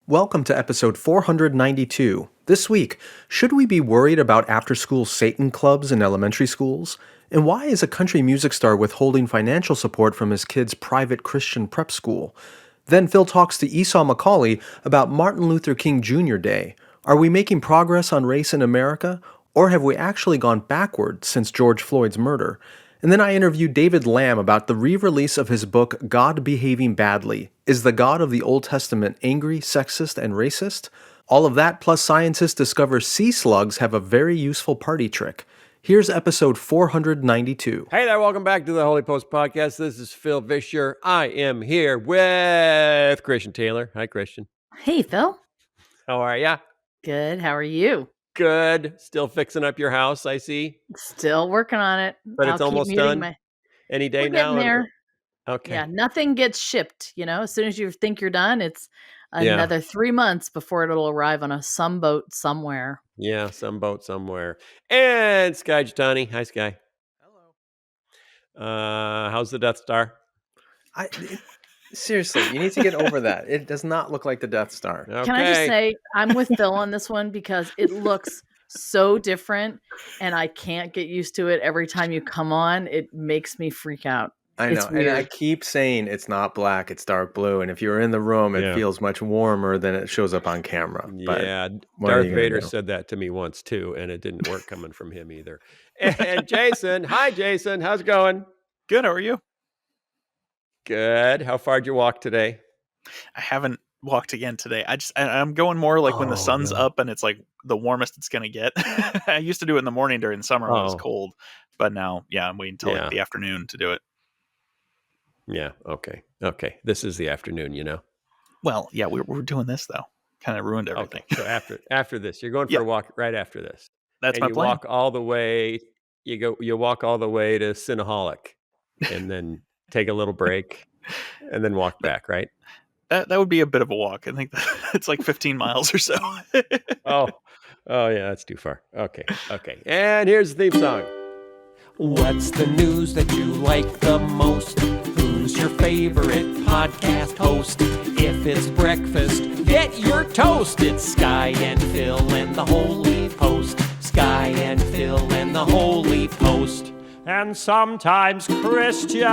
Welcome to episode 492. This week, should we be worried about after-school Satan clubs in elementary schools? And why is a country music star withholding financial support from his kid's private Christian prep school? Then Phil talks to Esau McCaulley about Martin Luther King Jr. Day. Are we making progress on race in America? Or have we actually gone backward since George Floyd's murder? And then I interviewed David Lamb about the re-release of his book, God Behaving Badly. Is the God of the Old Testament angry, sexist, and racist? All of that, plus scientists discover sea slugs have a very useful party trick. Here's episode 492. Hey there, welcome back to the Holy Post Podcast. This is Phil Vischer. I am here with Christian Taylor. Hi, Christian. Hey, Phil. How are ya? Good. How are you? Good. Still fixing up your house, I see. Still working on it. But it's almost done? Any day We're now? getting there. Okay. Yeah, nothing gets shipped. As soon as you think you're done, it's another 3 months before it'll arrive on some boat somewhere. Yeah, some boat somewhere. And Sky Jitani. Hi, Sky. Hello. How's the Death Star? Seriously, you need to get over that. It does not look like the Death Star. Okay. Can I just say, I'm with Phil on this one because it looks so different and I can't get used to it. Every time you come on, it makes me freak out. I know, and I keep saying it's not black, it's dark blue, and if you're in the room, it feels much warmer than it shows up on camera. Yeah, Darth Vader said that to me once too, and it didn't work coming from him either. And Jason, hi Jason, how's it going? Good, how are you? Good. How far did you walk today? I haven't walked again today. I'm going more like when the sun's up and it's like the warmest it's going to get. I used to do it in the morning during summer when it was cold, but now, I'm waiting until like the afternoon to do it. Yeah. Okay. This is the afternoon, Well, yeah, we're doing this though. Kind of ruined everything. Okay. So after this, you're going for a walk right after this. That's my plan. You walk all the way. You walk all the way to Cinnaholic, and then take a little break, and then walk back. Right. That would be a bit of a walk. I think it's like 15 miles or so. Oh yeah, that's too far. Okay. And here's the theme song. What's the news that you like the most? Who's your favorite podcast host? If it's breakfast, get your toast. It's Sky and Phil and the Holy Post. Sky and Phil and the Holy Post. And sometimes Christian.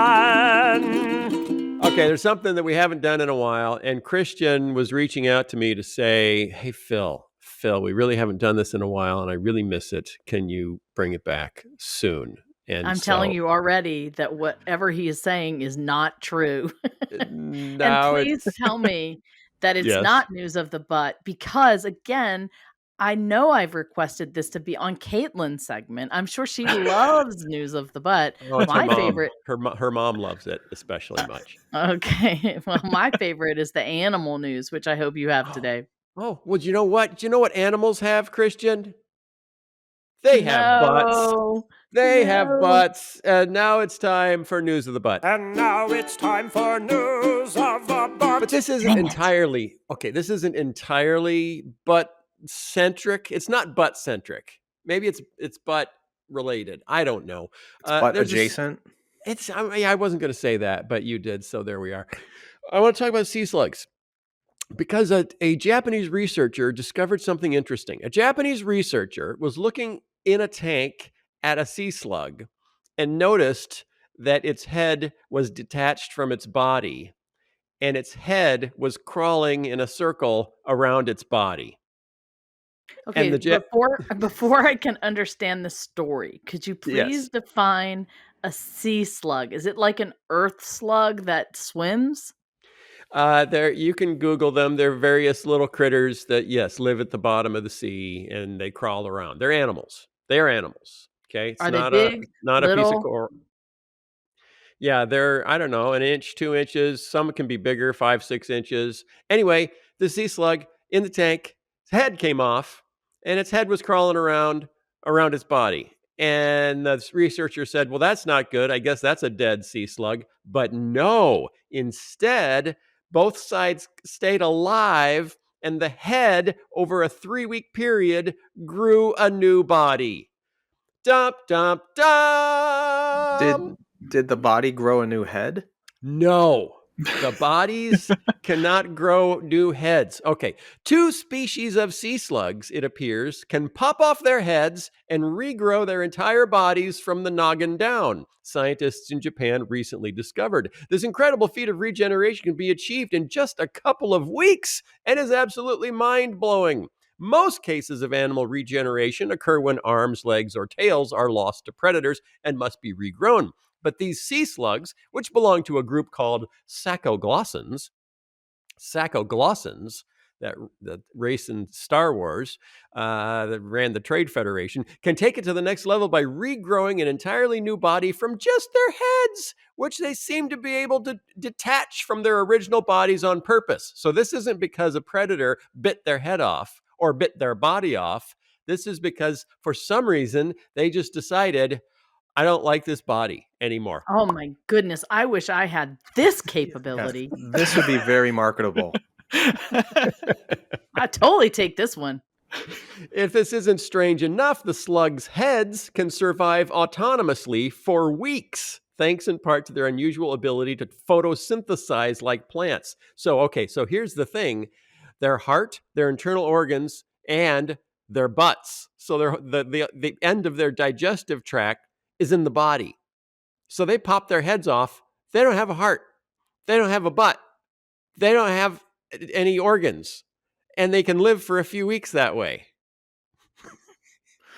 Okay, there's something that we haven't done in a while, and Christian was reaching out to me to say, hey, Phil, we really haven't done this in a while, and I really miss it. Can you bring it back soon? And I'm telling you already that whatever he is saying is not true. And please tell me that it's not news of the butt, because again, I know I've requested this to be on Caitlin's segment. I'm sure she loves news of the butt. My favorite. Her mom loves it especially much. Okay. Well, my favorite is the animal news, which I hope you have today. Oh, well, do you know what? Do you know what animals have, Christian? They have butts. They have butts. And now it's time for news of the butt. And now it's time for news of the butt. But this isn't entirely, this isn't entirely butt-centric. It's not butt-centric. Maybe it's butt-related. I don't know. It's butt-adjacent? I wasn't going to say that, but you did, so there we are. I want to talk about sea slugs. Because a Japanese researcher discovered something interesting. A Japanese researcher was looking in a tank at a sea slug and noticed that its head was detached from its body, and its head was crawling in a circle around its body. Okay, before I can understand the story, could you please define a sea slug? Is it like an earth slug that swims? You can Google them. They're various little critters that, live at the bottom of the sea, and they crawl around. They're animals. They are animals. Okay. It's are they big? Not little? A piece of coral. Yeah, they're, I don't know, an inch, 2 inches. Some can be bigger, 5, 6 inches. Anyway, the sea slug in the tank, its head came off, and its head was crawling around its body. And the researcher said, well, that's not good. I guess that's a dead sea slug. But no, instead, both sides stayed alive, and the head, over a 3-week period, grew a new body. Dump, dump, dump. Did the body grow a new head? No. The bodies cannot grow new heads. Okay, 2 species of sea slugs, it appears, can pop off their heads and regrow their entire bodies from the noggin down. Scientists in Japan recently discovered this incredible feat of regeneration can be achieved in just a couple of weeks and is absolutely mind-blowing. Most cases of animal regeneration occur when arms, legs, or tails are lost to predators and must be regrown. But these sea slugs, which belong to a group called sacoglossans, that race in Star Wars that ran the Trade Federation, can take it to the next level by regrowing an entirely new body from just their heads, which they seem to be able to detach from their original bodies on purpose. So this isn't because a predator bit their head off or bit their body off. This is because for some reason they just decided, I don't like this body anymore. Oh my goodness. I wish I had this capability. Yeah, this would be very marketable. I totally take this one. If this isn't strange enough, the slugs' heads can survive autonomously for weeks, thanks in part to their unusual ability to photosynthesize like plants. So here's the thing. Their heart, their internal organs, and their butts. So the end of their digestive tract is in the body. So they pop their heads off. They don't have a heart. They don't have a butt. They don't have any organs. And they can live for a few weeks that way.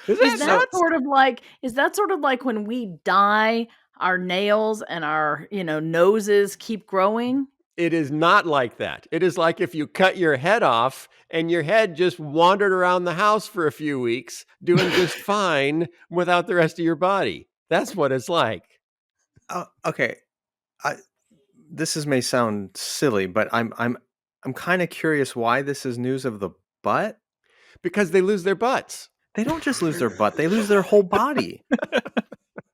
Is that sort of like when we die, our nails and our, noses keep growing? It is not like that. It is like if you cut your head off and your head just wandered around the house for a few weeks, doing just fine without the rest of your body. That's what it's like. Okay. May sound silly, but I'm kind of curious why this is news of the butt. Because they lose their butts. They don't just lose their butt; they lose their whole body.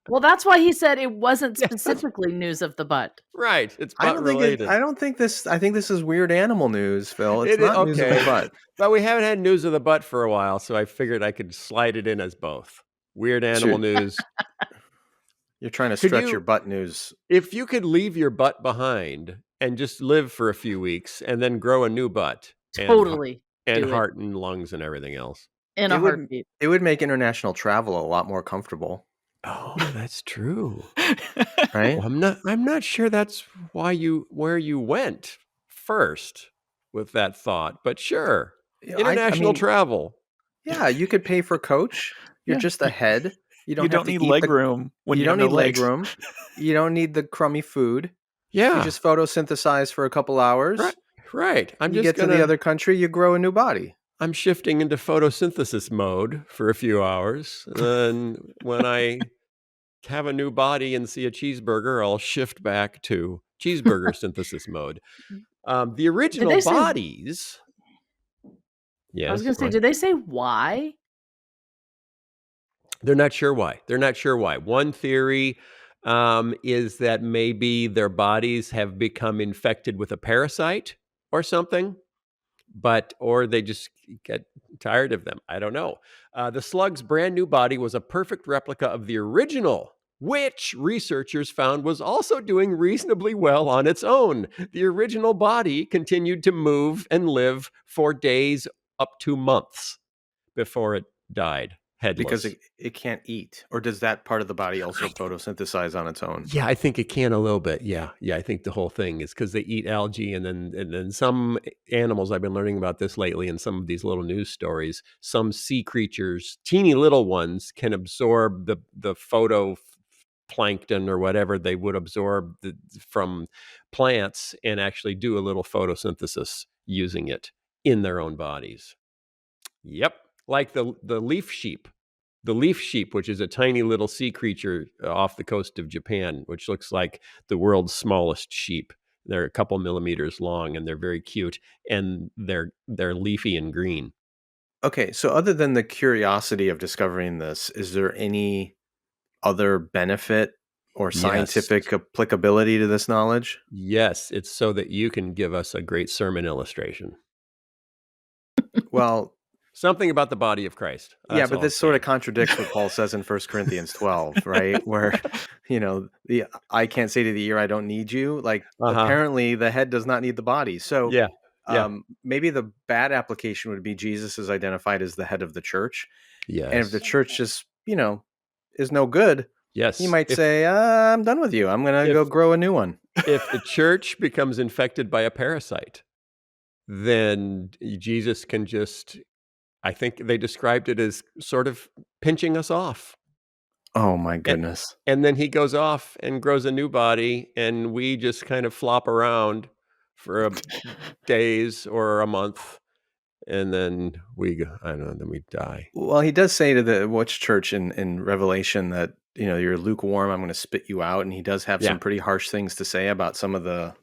Well, that's why he said it wasn't specifically news of the butt. Right. It's butt related. I think this is weird animal news, Phil. It's not news of the butt. But we haven't had news of the butt for a while, so I figured I could slide it in as both. Weird animal news. You're trying to stretch your butt news. If you could leave your butt behind and just live for a few weeks and then grow a new butt. Totally. And heart and lungs and everything else. In a heartbeat. It would make international travel a lot more comfortable. Oh, that's true. Right? Well, I'm not sure that's where you went first with that thought, but sure. International travel. Yeah, you could pay for coach. You're just a head. You don't need leg room when you don't need leg room. You don't need the crummy food. Yeah. You just photosynthesize for a couple hours. Right. You get to the other country, you grow a new body. I'm shifting into photosynthesis mode for a few hours. And when I have a new body and see a cheeseburger, I'll shift back to cheeseburger synthesis mode. The original bodies. Yes. I was going to say, did they say why? They're not sure why. One theory is that maybe their bodies have become infected with a parasite or something, or they just get tired of them. I don't know. The slug's brand new body was a perfect replica of the original, which researchers found was also doing reasonably well on its own. The original body continued to move and live for days up to months before it died. Headless. Because it can't eat. Or does that part of the body also photosynthesize on its own? Yeah, I think it can a little bit. Yeah, I think the whole thing is because they eat algae, and then some animals, I've been learning about this lately in some of these little news stories, some sea creatures, teeny little ones, can absorb the photoplankton or whatever they would absorb from plants and actually do a little photosynthesis using it in their own bodies. Yep. Like the leaf sheep. The leaf sheep, which is a tiny little sea creature off the coast of Japan, which looks like the world's smallest sheep. They're a couple millimeters long, and they're very cute, and they're leafy and green. Okay, so other than the curiosity of discovering this, is there any other benefit or scientific applicability to this knowledge? Yes, it's so that you can give us a great sermon illustration. Well, Something about the body of Christ. Yeah, but this sort of contradicts what Paul says in 1 Corinthians 12, right? Where, the I can't say to the ear, I don't need you. Like, apparently the head does not need the body. So maybe the bad application would be Jesus is identified as the head of the church. Yes. And if the church just, is no good, he might say, I'm done with you. I'm going to go grow a new one. If the church becomes infected by a parasite, then Jesus can just, I think they described it as sort of pinching us off. Oh my goodness. And then he goes off and grows a new body, and we just kind of flop around for days or a month, and then we die. Well, he does say to the which church in Revelation that, you're lukewarm, I'm going to spit you out. And he does have some pretty harsh things to say about some of the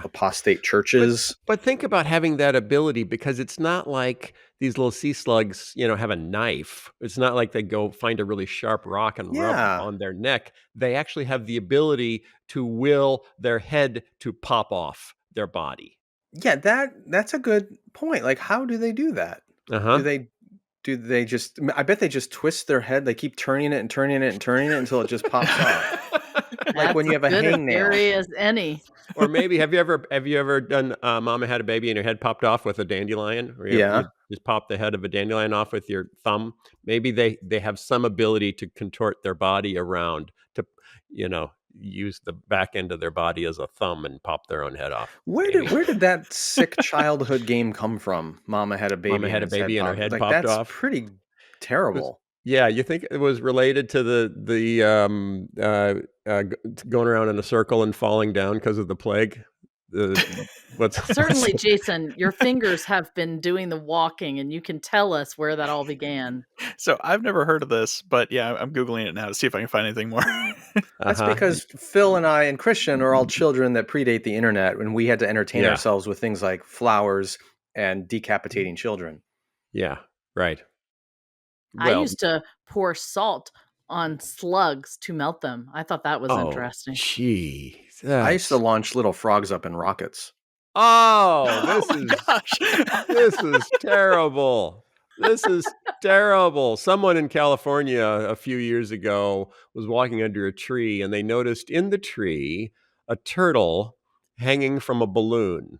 apostate churches. But think about having that ability, because it's not like these little sea slugs, have a knife. It's not like they go find a really sharp rock and rub on their neck. They actually have the ability to will their head to pop off their body. Yeah, that's a good point. Like, how do they do that? Do they just, I bet they just twist their head. They keep turning it and turning it and turning it until it just pops off. Like when you have a hangnail. Theory as any. Or maybe have you ever done Mama Had a Baby and your head popped off with a dandelion? Or you just pop the head of a dandelion off with your thumb. Maybe they have some ability to contort their body around to, use the back end of their body as a thumb and pop their own head off. Where did that sick childhood game come from? Mama had a baby. Mama had a baby and her head popped that's off. Pretty terrible. You think it was related to the going around in a circle and falling down because of the plague? Certainly, Jason, your fingers have been doing the walking, and you can tell us where that all began. So I've never heard of this, but I'm Googling it now to see if I can find anything more. That's because Phil and I and Christian are all children that predate the internet, and we had to entertain ourselves with things like flowers and decapitating children. Yeah, right. I used to pour salt on slugs to melt them. I thought that was interesting. Gee, I used to launch little frogs up in rockets. This is terrible. This is terrible. Someone in California a few years ago was walking under a tree, and they noticed in the tree a turtle hanging from a balloon.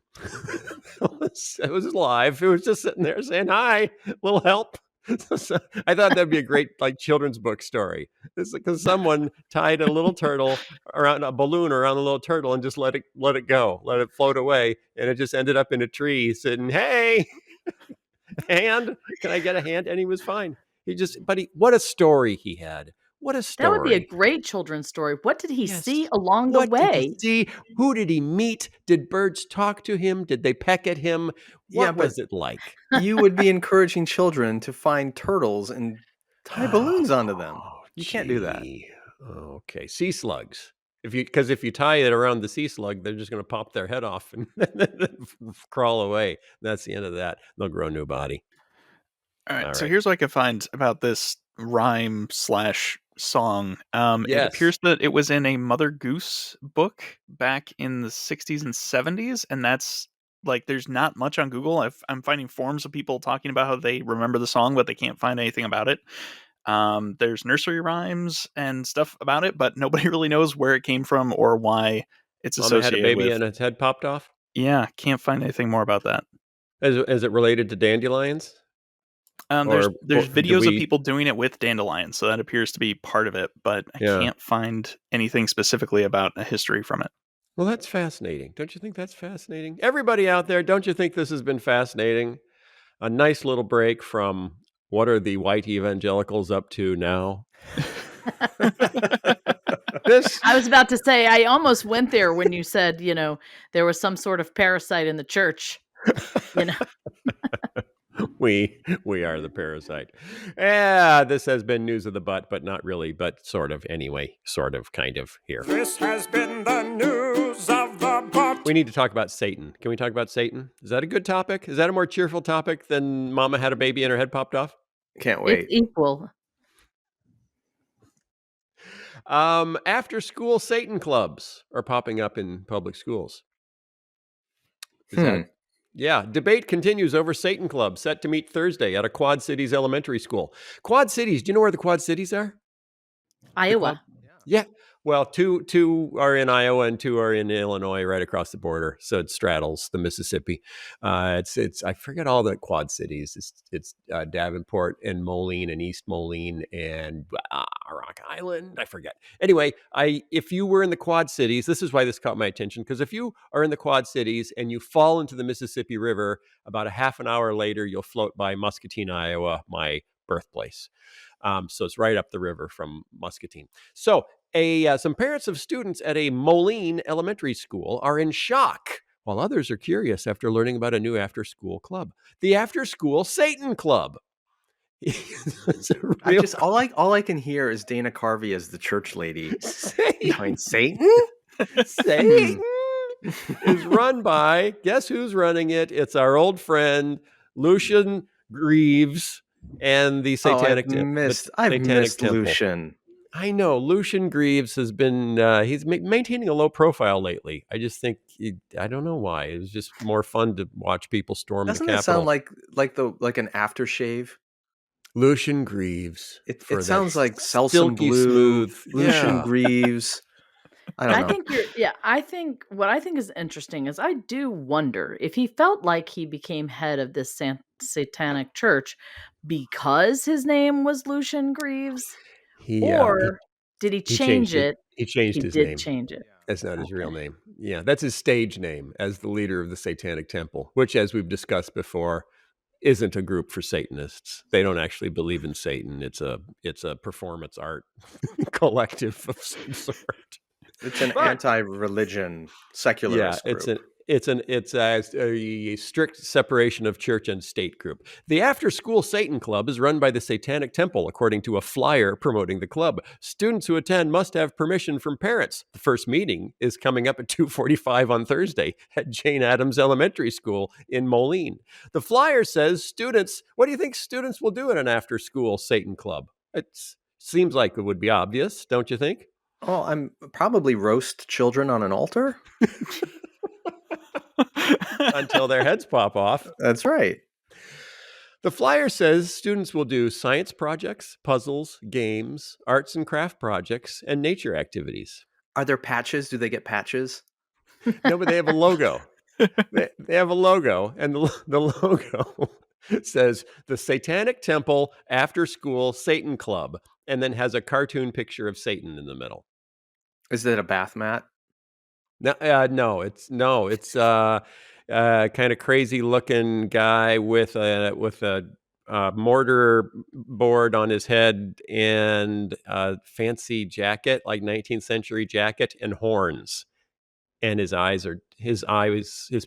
It was alive. It was just sitting there saying, "Hi, little help." So I thought that'd be a great children's book story. It's because someone tied a little turtle around a balloon around a little turtle and just let it go, let it float away, and it just ended up in a tree sitting. Hey, hand, can I get a hand? And he was fine. What a story he had. What a story. That would be a great children's story. What did he see along the way? Did he see? Who did he meet? Did birds talk to him? Did they peck at him? What was it like? You would be encouraging children to find turtles and tie balloons onto them. You can't do that. Okay, sea slugs. Because if you tie it around the sea slug, they're just going to pop their head off and crawl away. That's the end of that. They'll grow a new body. All right. So here's what I can find about this rhyme / song. It appears that it was in a Mother Goose book back in the 60s and 70s, and that's there's not much on Google. I'm finding forums of people talking about how they remember the song, but they can't find anything about it. There's nursery rhymes and stuff about it, but nobody really knows where it came from or why it's associated had a baby with. and its head popped off? Yeah, can't find anything more about that. Is it related to dandelions? There's videos of people doing it with dandelions, so that appears to be part of it, but I can't find anything specifically about a history from it. Well, that's fascinating. Don't you think that's fascinating? Everybody out there, don't you think this has been fascinating? A nice little break from what are the white evangelicals up to now? I was about to say, I almost went there when you said, there was some sort of parasite in the church. We are the parasite. Yeah, this has been News of the Butt, but not really, but sort of anyway, sort of, kind of here. This has been the News of the Butt. We need to talk about Satan. Can we talk about Satan? Is that a good topic? Is that a more cheerful topic than Mama had a baby and her head popped off? Can't wait. It's equal. After school Satan clubs are popping up in public schools. Is Yeah, debate continues over Satan Club, set to meet Thursday at a Quad Cities elementary school. Quad Cities, do you know where the Quad Cities are? Iowa. Yeah. Well, two are in Iowa and two are in Illinois, right across the border. So it straddles the Mississippi. It's I forget all the Quad Cities. It's Davenport and Moline and East Moline and Rock Island. I forget. Anyway, if you were in the Quad Cities, this is why this caught my attention, because if you are in the Quad Cities and you fall into the Mississippi River, about a half an hour later, you'll float by Muscatine, Iowa, my birthplace. So it's right up the river from Muscatine. So some parents of students at a Moline elementary school are in shock, while others are curious after learning about a new after-school club, the After School Satan Club. All I can hear is Dana Carvey as the church lady behind Satan. Satan is run by, guess who's running it? It's our old friend Lucian Greaves and the Satanic I've missed Lucian. I know Lucian Greaves has been he's maintaining a low profile lately. I just think I don't know why. It was just more fun to watch people storm the Capitol. Doesn't it sound like an aftershave? Lucian Greaves. It sounds like Selsun Blue, smooth. Lucian Greaves. I don't know. I think what I think is interesting is I do wonder if he felt like he became head of this satanic church because his name was Lucian Greaves, or did he change it? He changed his name. Change it. That's not his real name. Yeah, that's his stage name as the leader of the Satanic Temple, which, as we've discussed before, isn't a group for Satanists. They don't actually believe in Satan. It's a performance art collective of some sort. It's an anti-religion secularist group. It's a strict separation of church and state group. The After School Satan Club is run by the Satanic Temple, according to a flyer promoting the club. Students who attend must have permission from parents. The first meeting is coming up at 2:45 on Thursday at Jane Addams Elementary School in Moline. The flyer says what do you think students will do in an After School Satan Club? It seems like it would be obvious, don't you think? Oh, I'm probably roast children on an altar. Until their heads pop off. That's right. The flyer says students will do science projects, puzzles, games, arts and craft projects, and nature activities. Are there patches? Do they get patches? No, but they have a logo. They have a logo, and the logo says the Satanic Temple After School Satan Club, and then has a cartoon picture of Satan in the middle. Is it a bath mat? No, it's kind of crazy looking guy with a mortar board on his head and a fancy jacket, like 19th century jacket, and horns. And his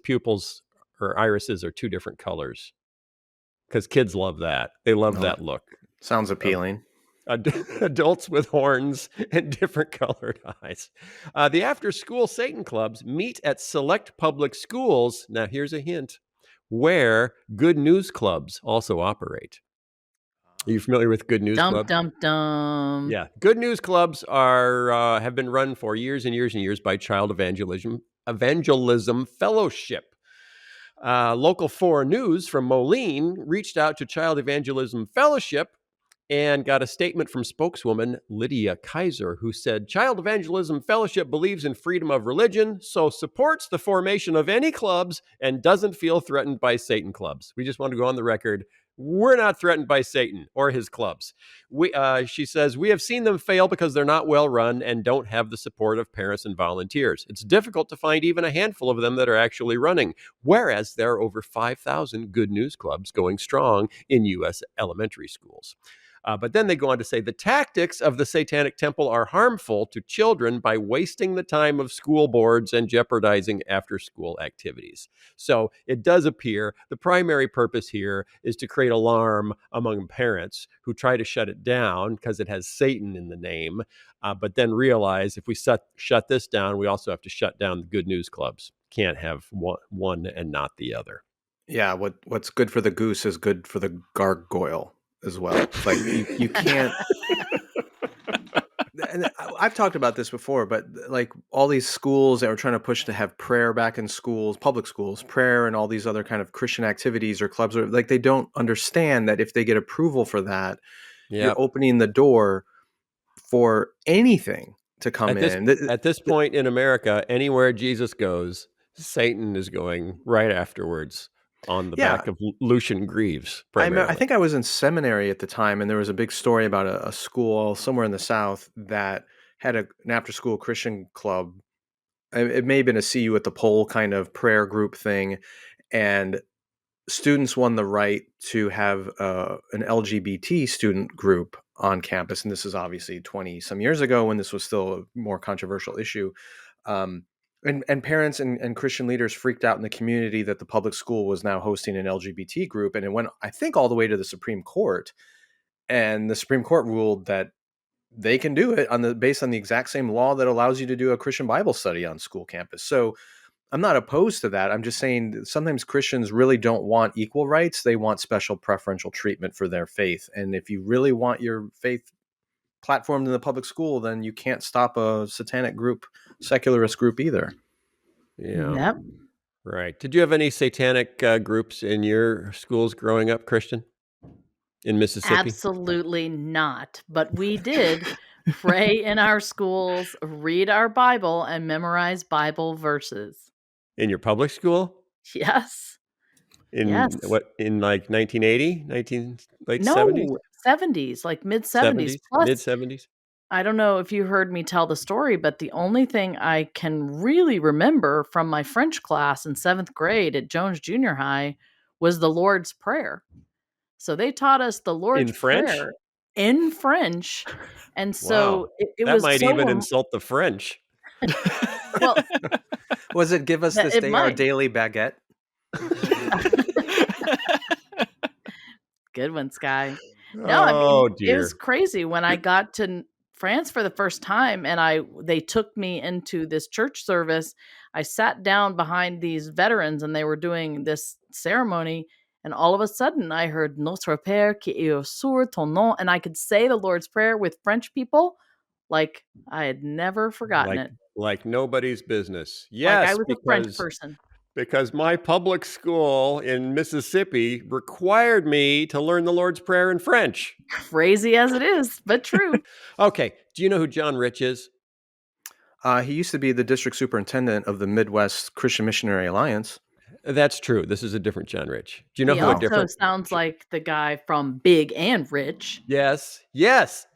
pupils or irises are two different colors. Because kids love that. They love that look. Sounds appealing. Adults with horns and different colored eyes. The after-school Satan clubs meet at select public schools. Now, here's a hint, where Good News Clubs also operate. Are you familiar with Good News Clubs? Dum. Yeah. Good News Clubs have been run for years and years and years by Child Evangelism Fellowship. Local 4 News from Moline reached out to Child Evangelism Fellowship and got a statement from spokeswoman Lydia Kaiser, who said, Child Evangelism Fellowship believes in freedom of religion, so supports the formation of any clubs and doesn't feel threatened by Satan clubs. We just want to go on the record. We're not threatened by Satan or his clubs. She says, we have seen them fail because they're not well run and don't have the support of parents and volunteers. It's difficult to find even a handful of them that are actually running, whereas there are over 5,000 Good News Clubs going strong in U.S. elementary schools. But then they go on to say the tactics of the Satanic Temple are harmful to children by wasting the time of school boards and jeopardizing after-school activities. So it does appear the primary purpose here is to create alarm among parents who try to shut it down because it has Satan in the name, but then realize if we shut this down, we also have to shut down the Good News Clubs. Can't have one and not the other. Yeah, what's good for the goose is good for the gargoyle as well. Like you can't and I've talked about this before, but like all these schools that are trying to push to have prayer back in schools, public schools, prayer and all these other kind of Christian activities or clubs, or like they don't understand that if they get approval for that, you're opening the door for anything to come in. At this point in America, anywhere Jesus goes, Satan is going right afterwards on the back of Lucian Greaves, primarily. I think I was in seminary at the time, and there was a big story about a school somewhere in the South that had an after-school Christian club. It may have been a see you at the pole kind of prayer group thing, and students won the right to have an LGBT student group on campus. And this is obviously 20 some years ago when this was still a more controversial issue. And parents and Christian leaders freaked out in the community that the public school was now hosting an LGBT group. And it went, I think, all the way to the Supreme Court. And the Supreme Court ruled that they can do it based on the exact same law that allows you to do a Christian Bible study on school campus. So I'm not opposed to that. I'm just saying that sometimes Christians really don't want equal rights. They want special preferential treatment for their faith. And if you really want your faith platformed in the public school, then you can't stop a satanic group, secularist group either. Yeah. Yep. Right. Did you have any satanic groups in your schools growing up, Christian, in Mississippi? Absolutely not. But we did pray in our schools, read our Bible, and memorize Bible verses. In your public school? Yes. In like 1980, late 70s? No, 70s, like mid 70s. Mid 70s. I don't know if you heard me tell the story, but the only thing I can really remember from my French class in 7th grade at Jones Junior High was the Lord's Prayer. So they taught us the Lord's Prayer in French. And so it was that might even insult the French. Well, was it give us this day our daily baguette? Good one, Sky. No, it was crazy when I got to France for the first time and they took me into this church service. I sat down behind these veterans and they were doing this ceremony. And all of a sudden I heard Notre Père qui est sur ton nom. And I could say the Lord's Prayer with French people like I had never forgotten it. Like nobody's business. Yes. Like I was a French person. Because my public school in Mississippi required me to learn the Lord's Prayer in French. Crazy as it is, but true. Okay. Do you know who John Rich is? He used to be the district superintendent of the Midwest Christian Missionary Alliance. That's true. This is a different John Rich. Do you know who a different? He also sounds like the guy from Big and Rich. Yes.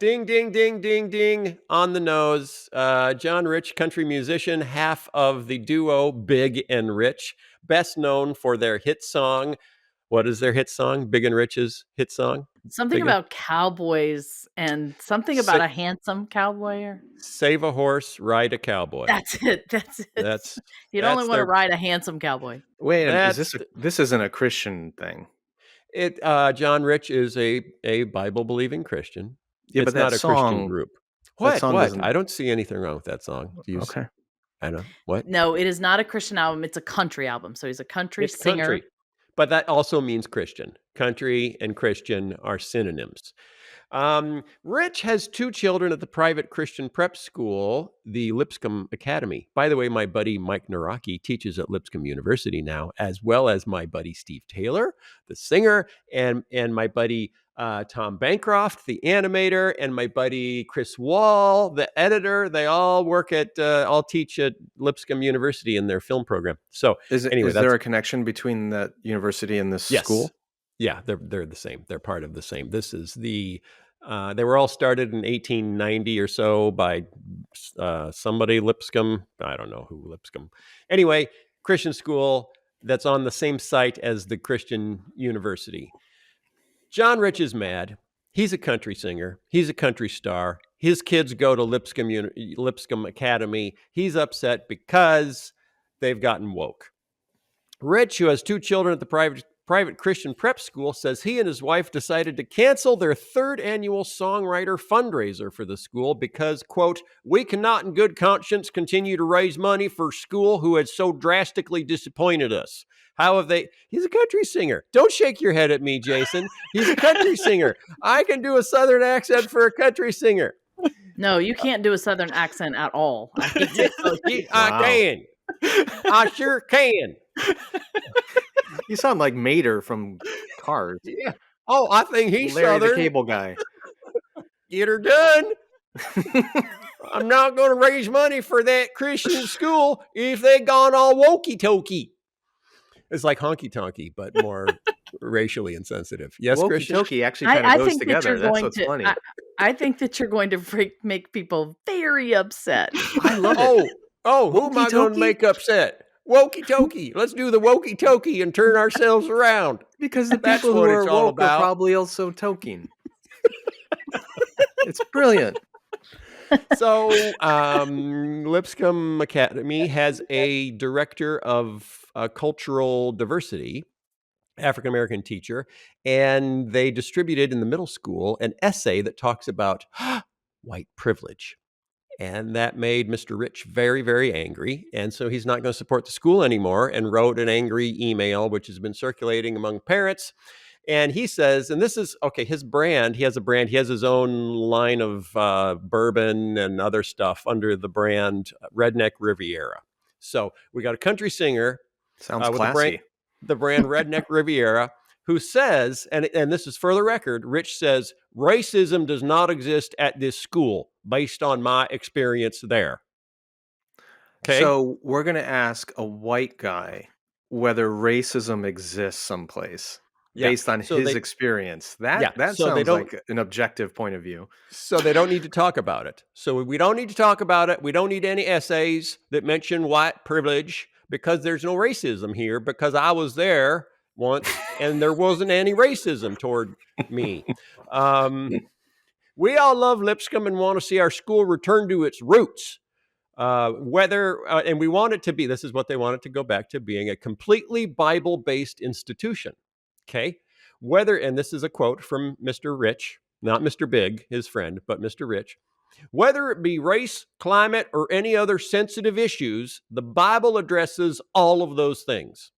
Ding, ding, ding, ding, ding. On the nose. John Rich, country musician, half of the duo Big and Rich, best known for their hit song. What is their hit song? Big and Rich's hit song? Something about cowboys and something about a handsome cowboy. Save a horse, ride a cowboy. That's it. You'd only want to ride a handsome cowboy. Wait a minute. This isn't a Christian thing. John Rich is a Bible-believing Christian. Yeah, it's but not a Christian group. What? I don't see anything wrong with that song. Okay. I know. What? No, it is not a Christian album. It's a country album. So he's a country singer. Country. But that also means Christian. Country and Christian are synonyms. Rich has 2 children at the private Christian prep school, the Lipscomb Academy. By the way, my buddy Mike Naraki teaches at Lipscomb University now, as well as my buddy Steve Taylor, the singer, and my buddy Tom Bancroft, the animator, and my buddy Chris Wall, the editor. They all all teach at Lipscomb University in their film program. So is there a connection between that university and this school? Yeah, they're the same. They're part of the same. This is they were all started in 1890 or so by somebody Lipscomb. I don't know who Lipscomb. Anyway, Christian school that's on the same site as the Christian University. John Rich is mad. He's a country singer. He's a country star. His kids go to Lipscomb Academy. He's upset because they've gotten woke. Rich, who has 2 children at the private Christian prep school, says he and his wife decided to cancel their 3rd annual songwriter fundraiser for the school because, quote, we cannot in good conscience continue to raise money for school who had so drastically disappointed us. How have they? He's a country singer. Don't shake your head at me, Jason. He's a country singer. I can do a Southern accent for a country singer. No, you can't do a Southern accent at all. I hate to tell you. I can. I sure can. You sound like Mater from Cars. Yeah. Oh, I think he's Larry Southern. the Cable Guy. Get her done. I'm not going to raise money for that Christian school if they gone all wokey tokey. It's like honky tonky, but more racially insensitive. Yes, Wokey Christian. tokey actually kind of goes together. That's what's funny. I think that you're going to make people very upset. I love it. Who am I going to make upset? Wokey tokey. Let's do the wokey tokey and turn ourselves around. Because the people who are woke are probably also toking. It's brilliant. So, Lipscomb Academy has a director of cultural diversity, African-American teacher, and they distributed in the middle school an essay that talks about white privilege. And that made Mr. Rich very, very angry. And so he's not going to support the school anymore and wrote an angry email, which has been circulating among parents. And he says, and this is, okay, his brand, he has his own line of bourbon and other stuff under the brand Redneck Riviera. So we got a country singer. Sounds classy. The brand Redneck Riviera, who says, and this is for the record, Rich says, racism does not exist at this school based on my experience there. Okay. So we're going to ask a white guy whether racism exists someplace. Based on his experience. That sounds like an objective point of view. So they don't need to talk about it. So we don't need to talk about it. We don't need any essays that mention white privilege because there's no racism here because I was there once and there wasn't any racism toward me. We all love Lipscomb and want to see our school return to its roots. And we want it to be, this is what they want it to go back to, being a completely Bible-based institution. Okay, and this is a quote from Mr. Rich, not Mr. Big, his friend, but Mr. Rich. Whether it be race, climate, or any other sensitive issues, the Bible addresses all of those things.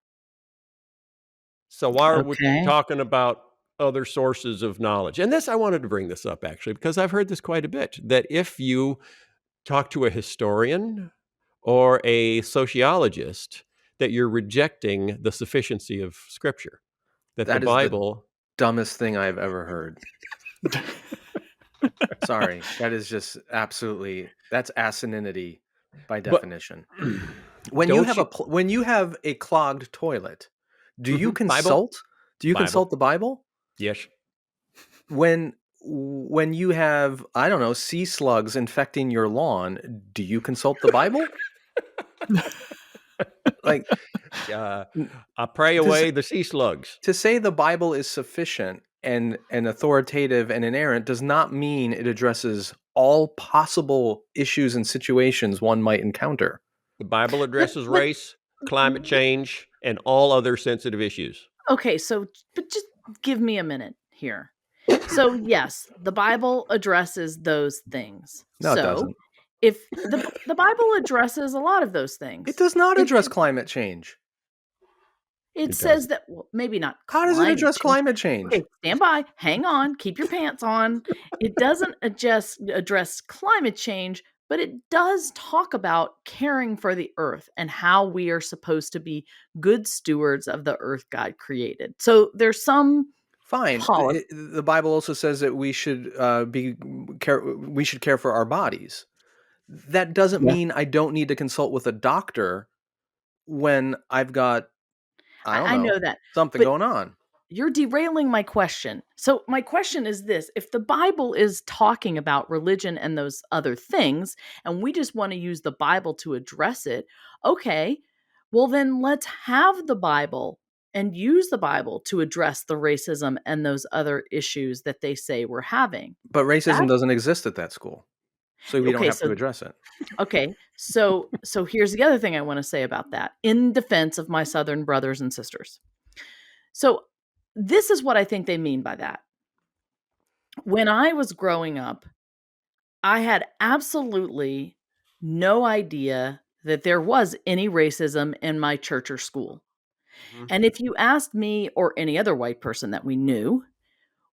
So why are we talking about other sources of knowledge? And I wanted to bring this up actually, because I've heard this quite a bit, that if you talk to a historian or a sociologist, that you're rejecting the sufficiency of Scripture. That the Bible, the dumbest thing I've ever heard. Sorry, that is just absolutely, that's asininity by definition. When you have a clogged toilet, do you consult? Bible? Do you consult the Bible? Yes. When you have, I don't know, sea slugs infecting your lawn, do you consult the Bible? Like, I pray away the sea slugs. To say the Bible is sufficient and authoritative and inerrant does not mean it addresses all possible issues and situations one might encounter. The Bible addresses race, climate change, and all other sensitive issues. Okay, but just give me a minute here. So yes, the Bible addresses those things. No, it doesn't. If the Bible addresses a lot of those things. It does not address climate change. It says that, well, maybe not. How does it address climate change? Okay, stand by. Hang on. Keep your pants on. It doesn't address climate change, but it does talk about caring for the earth and how we are supposed to be good stewards of the earth God created. So there's some fine. The Bible also says that we should care for our bodies. That doesn't mean I don't need to consult with a doctor when I've got, I know that something going on. You're derailing my question. So my question is this: if the Bible is talking about religion and those other things, and we just want to use the Bible to address it, okay, well then let's have the Bible and use the Bible to address the racism and those other issues that they say we're having. But racism doesn't exist at that school. So we don't have to address it. Okay. So here's the other thing I want to say about that in defense of my Southern brothers and sisters. So this is what I think they mean by that. When I was growing up, I had absolutely no idea that there was any racism in my church or school. Mm-hmm. And if you asked me or any other white person that we knew,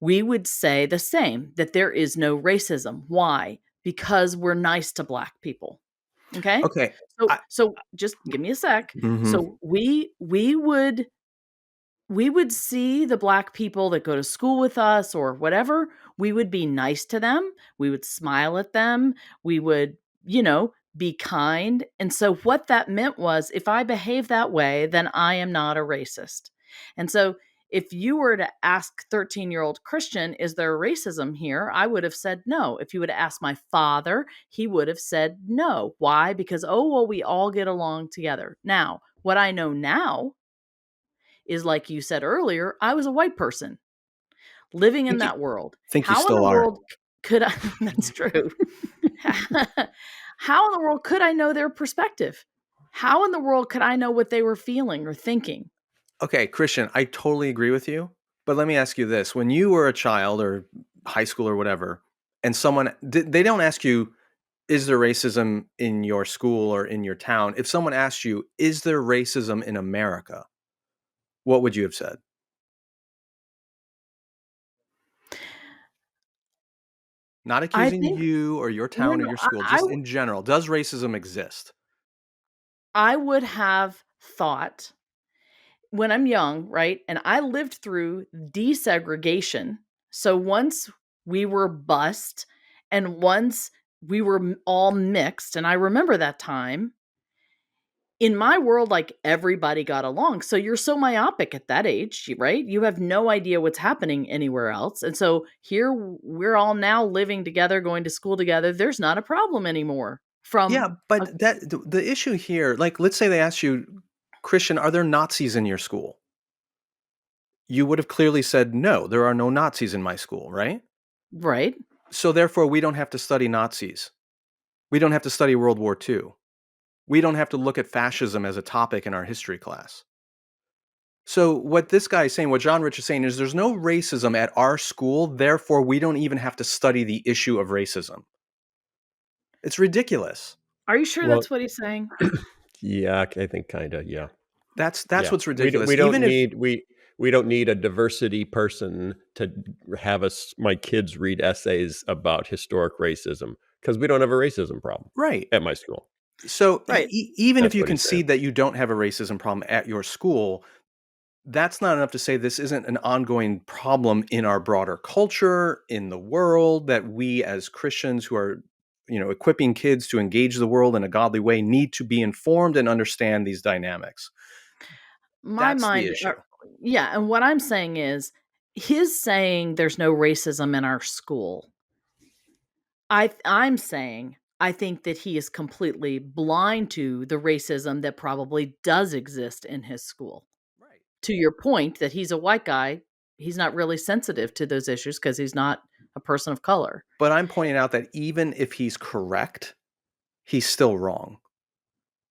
we would say the same, that there is no racism. Why? because we're nice to Black people. Okay. Okay. So just give me a sec. Mm-hmm. So we would see the Black people that go to school with us or whatever. We would be nice to them. We would smile at them. We would, be kind. And so what that meant was, if I behave that way, then I am not a racist. And so if you were to ask 13-year-old Christian, is there racism here? I would have said no. If you would have asked my father, he would have said no. Why? Because, we all get along together. Now, what I know now is, like you said earlier, I was a white person living in that world. Think you still are. World could I? That's true. How in the world could I know their perspective? How in the world could I know what they were feeling or thinking? Okay, Christian, I totally agree with you. But let me ask you this. When you were a child or high school or whatever, and they don't ask you, is there racism in your school or in your town? If someone asked you, is there racism in America? What would you have said? Not accusing you or your town or your school, just in general. Does racism exist? I would have thought, when I'm young, right? And I lived through desegregation. So once we were bused and once we were all mixed, and I remember that time, in my world, like, everybody got along. So you're so myopic at that age, right? You have no idea what's happening anywhere else. And so here we're all now living together, going to school together. There's not a problem anymore. But the issue here, like, let's say they asked you, Christian, are there Nazis in your school? You would have clearly said, no, there are no Nazis in my school, right? Right. So therefore, we don't have to study Nazis. We don't have to study World War II. We don't have to look at fascism as a topic in our history class. So what this guy is saying, what John Rich is saying, is there's no racism at our school, therefore we don't even have to study the issue of racism. It's ridiculous. Are you sure that's what he's saying? Yeah, I think kind of, yeah. That's what's ridiculous. We don't need a diversity person to have my kids read essays about historic racism, because we don't have a racism problem at my school. So even if you concede that you don't have a racism problem at your school, that's not enough to say this isn't an ongoing problem in our broader culture, in the world, that we as Christians who are, equipping kids to engage the world in a godly way need to be informed and understand these dynamics. That's the issue. Yeah. And what I'm saying is, his saying there's no racism in our school. I'm saying, I think that he is completely blind to the racism that probably does exist in his school. Right. To your point that he's a white guy, he's not really sensitive to those issues because he's not a person of color. But I'm pointing out that even if he's correct, he's still wrong.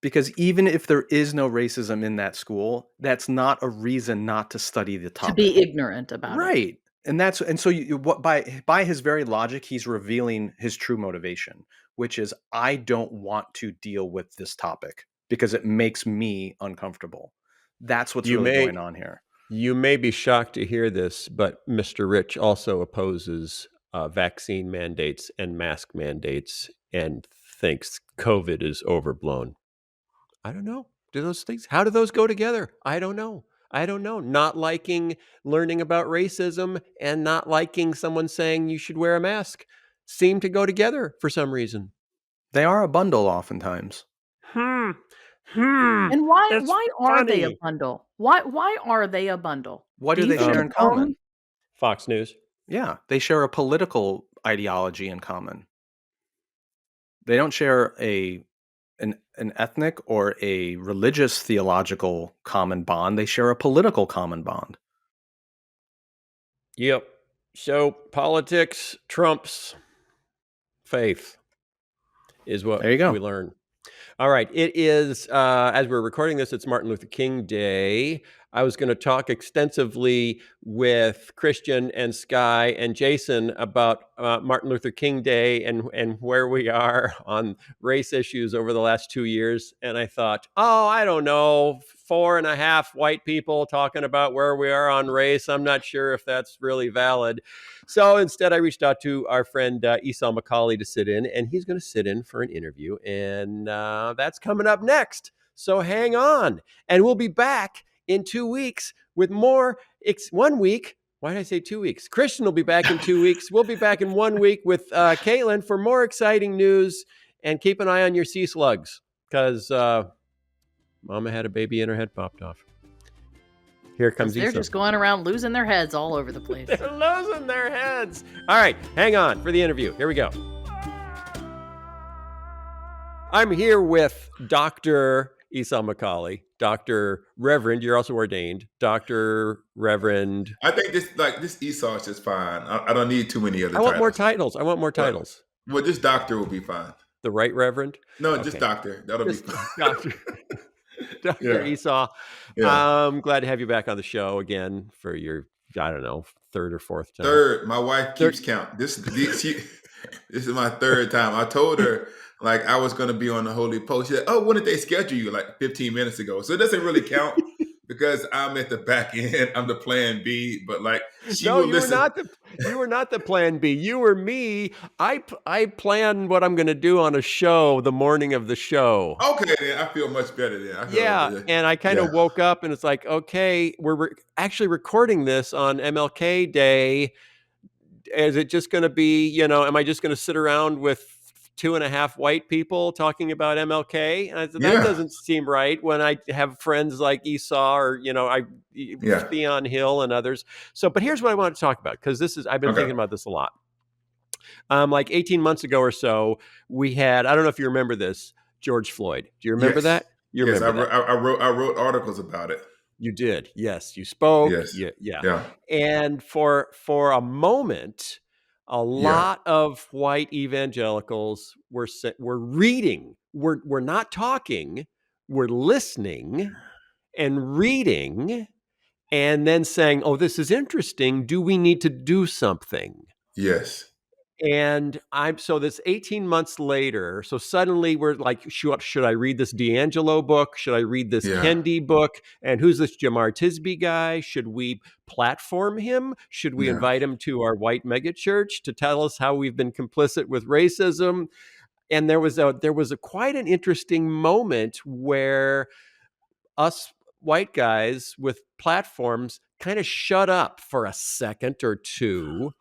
Because even if there is no racism in that school, that's not a reason not to study the topic. To be ignorant about it. Right. And so by his very logic, he's revealing his true motivation, which is, I don't want to deal with this topic because it makes me uncomfortable. That's what's really going on here. You may be shocked to hear this, but Mr. Rich also opposes vaccine mandates and mask mandates and thinks COVID is overblown. I don't know. How do those go together? I don't know. Not liking learning about racism and not liking someone saying you should wear a mask seem to go together for some reason. They are a bundle oftentimes. And why are they a bundle? Why are they a bundle? What do they share in common? Fox News. Yeah, they share a political ideology in common. They don't share an ethnic or a religious theological common bond. They share a political common bond. Yep. So politics trumps faith is what we learn. All right. It is, as we're recording this, it's Martin Luther King Day. I was going to talk extensively with Christian and Sky and Jason about Martin Luther King Day and where we are on race issues over the last 2 years. And I thought, I don't know, 4.5 white people talking about where we are on race. I'm not sure if that's really valid. So instead, I reached out to our friend Esau McCaulley to sit in, and he's going to sit in for an interview. And that's coming up next. So hang on. And we'll be back in 2 weeks with more. 1 week. Why did I say 2 weeks? Christian will be back in 2 weeks. We'll be back in 1 week with Caitlin for more exciting news. And keep an eye on your sea slugs, because Mama had a baby and her head popped off. Here comes They're Esau. just going around losing their heads all over the place. They're losing their heads. All right, hang on for the interview. Here we go. I'm here with Dr. Esau McCaulley, Dr. Reverend. You're also ordained, Dr. Reverend. I think this Esau is just fine. I don't need too many other titles. I want more titles. Well, just doctor will be fine. The right Reverend? No, Okay. Just doctor. That'll be fine. Dr. Yeah. Esau. Yeah. I'm glad to have you back on the show again for your, I don't know, third or fourth time. Third. My wife keeps count. This is my third time. I told her I was going to be on the Holy Post. She said, "Oh, when did they schedule you?" 15 minutes ago. So it doesn't really count because I'm at the back end. I'm the plan B. But she will listen. You were not the plan B. You were me. I plan what I'm going to do on a show the morning of the show. Okay, then I feel much better then. And I kind of woke up and it's like, okay, we're actually recording this on MLK Day. Is it just going to be, am I just going to sit around with 2.5 white people talking about MLK? And I said, that doesn't seem right when I have friends like Esau or, Theon Hill and others. So, but here's what I want to talk about, because I've been thinking about this a lot. 18 months ago or so, we had, I don't know if you remember this, George Floyd. Do you remember that? Yes, I wrote articles about it. You did. Yes. You spoke. Yes. Yeah. And for a moment, a lot of white evangelicals were reading. We're not talking. We're listening and reading, and then saying, "Oh, this is interesting. Do we need to do something?" Yes. And so this 18 months later, so suddenly we're like, should I read this D'Angelo book? Should I read this Kendi book? And who's this Jamar Tisby guy? Should we platform him? Should we invite him to our white megachurch to tell us how we've been complicit with racism? And there was quite an interesting moment where us white guys with platforms kind of shut up for a second or two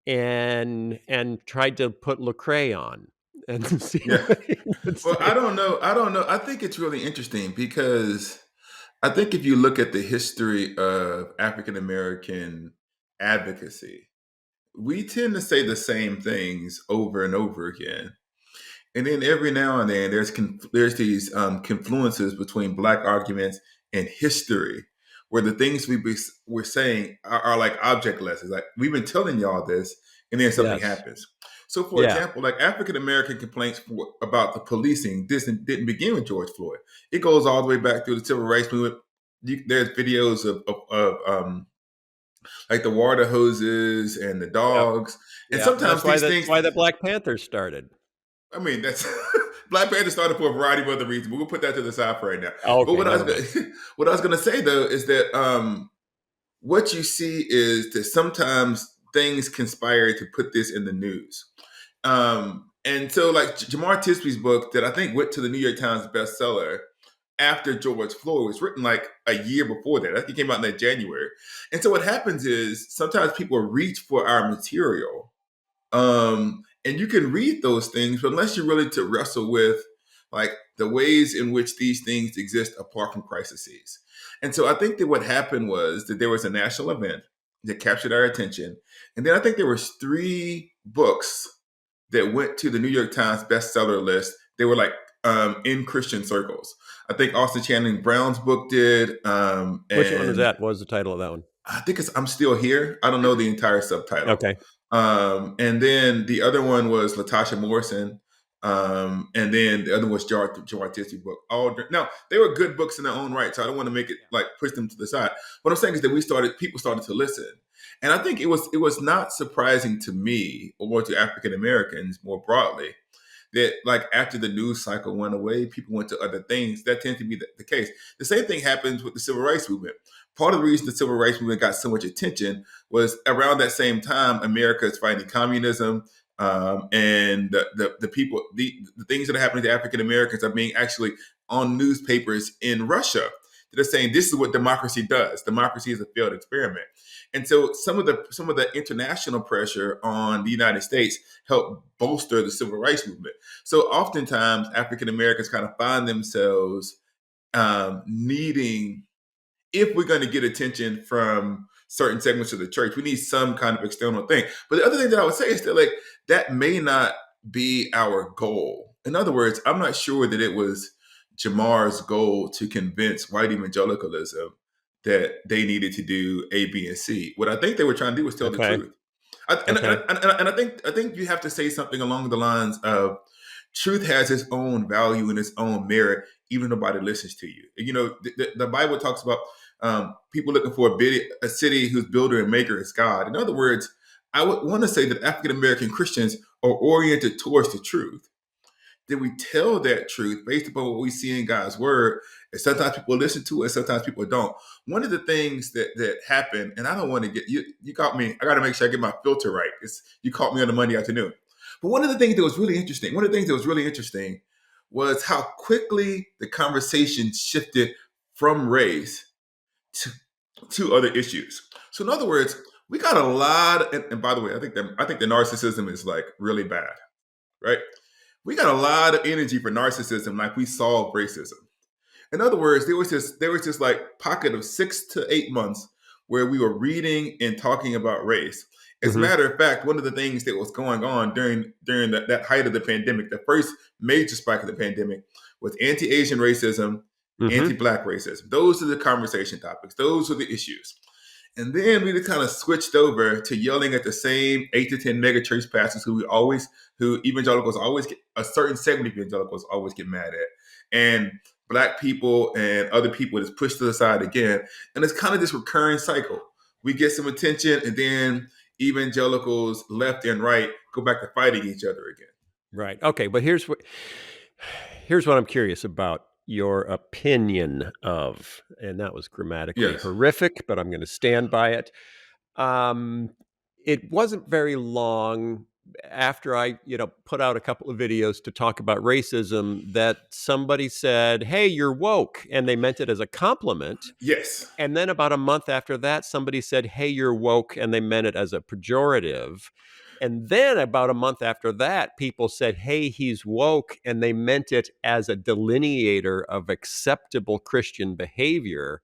and tried to put Lecrae on and see. Well, I don't know. I think it's really interesting because I think if you look at the history of African American advocacy, we tend to say the same things over and over again. And then every now and then there's these confluences between Black arguments and history, where the things we're saying are like object lessons. Like, we've been telling y'all this, and then something happens. So, for example, African American complaints about the policing didn't begin with George Floyd. It goes all the way back through the civil rights movement. There's videos of the water hoses and the dogs, and sometimes that's why the Black Panthers started. I mean, that's Black Panther started for a variety of other reasons, but we'll put that to the side for right now. Okay, but what I was going to say, though, is that what you see is that sometimes things conspire to put this in the news. And so, Jamar Tisby's book that I think went to the New York Times bestseller after George Floyd was written a year before that. I think it came out in January. And so what happens is sometimes people reach for our material. And you can read those things, but unless you're willing to wrestle with the ways in which these things exist apart from crises. And so I think that what happened was that there was a national event that captured our attention. And then I think there was 3 books that went to the New York Times bestseller list. They were in Christian circles. I think Austin Channing Brown's book did. Which one was that? What was the title of that one? I think it's I'm Still Here. I don't know the entire subtitle. Okay. And then the other one was Latasha Morrison, and then the other was George Tisby's book. Now they were good books in their own right, so I don't want to make it like push them to the side. What I'm saying is that people started to listen, and I think it was not surprising to me or to African Americans more broadly that like after the news cycle went away, people went to other things. That tends to be the case. The same thing happens with the civil rights movement. Part of the reason the civil rights movement got so much attention was around that same time, America is fighting communism, and the people, the things that are happening to African Americans are being actually on newspapers in Russia. They're saying this is what democracy does. Democracy is a failed experiment. And so some of the international pressure on the United States helped bolster the civil rights movement. So oftentimes African Americans kind of find themselves needing, if we're going to get attention from certain segments of the church, we need some kind of external thing. But the other thing that I would say is that like that may not be our goal. In other words, I'm not sure that it was Jamar's goal to convince white evangelicalism that they needed to do A, B, and C. What I think they were trying to do was tell the truth. And I think you have to say something along the lines of truth has its own value and its own merit, even if nobody listens to you. You know, the Bible talks about people looking for a city whose builder and maker is God. In other words, I would want to say that African American Christians are oriented towards the truth. Then we tell that truth based upon what we see in God's word. And sometimes people listen to it, sometimes people don't. One of the things that happened, and I don't want to get you caught me. I got to make sure I get my filter right. You caught me on a Monday afternoon. But one of the things that was really interesting was how quickly the conversation shifted from race to other issues. So in other words, we got a lot. And by the way, I think the narcissism is like really bad, right? We got a lot of energy for narcissism, like we solved racism. In other words, there was this like pocket of 6 to 8 months where we were reading and talking about race. As a matter of fact, one of the things that was going on during that height of the pandemic, the first major spike of the pandemic, was anti-Asian racism, anti-Black racism. Those are the conversation topics. Those are the issues. And then we kind of switched over to yelling at the same 8 to 10 mega church pastors who evangelicals always get, a certain segment of evangelicals always get mad at. And Black people and other people is pushed to the side again. And it's kind of this recurring cycle. We get some attention and then evangelicals left and right go back to fighting each other again. Right. Okay. But here's what I'm curious about. Your opinion of, and that was grammatically horrific, but I'm going to stand by it. It wasn't very long after I, put out a couple of videos to talk about racism that somebody said, "Hey, you're woke," and they meant it as a compliment. Yes. And then about a month after that, somebody said, "Hey, you're woke," and they meant it as a pejorative. And then about a month after that, people said, "Hey, he's woke," and they meant it as a delineator of acceptable Christian behavior,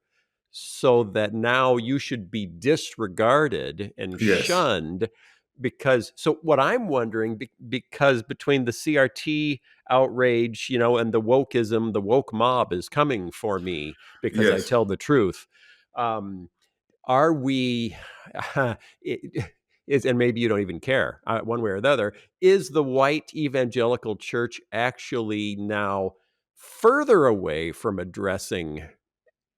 so that now you should be disregarded and shunned. So what I'm wondering, because between the CRT outrage, and the wokeism, the woke mob is coming for me because I tell the truth. Are we... and maybe you don't even care one way or the other, is the white evangelical church actually now further away from addressing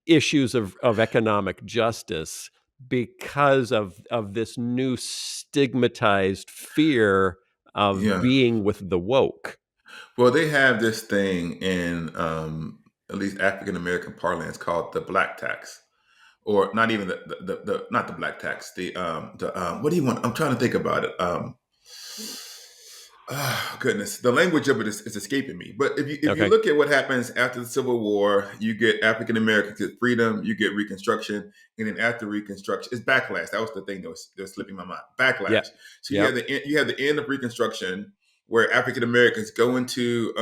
issues of economic justice because of this new stigmatized fear of being with the woke? Well, they have this thing in at least African American parlance called the black tax. Or not even not the black tax. What do you want? I'm trying to think about it. Goodness, the language of it is escaping me. But if you look at what happens after the Civil War, you get African Americans get freedom, you get Reconstruction, and then after Reconstruction, it's backlash. That was the thing that was slipping my mind. Backlash. Yeah. So you have the end of Reconstruction, where African Americans go into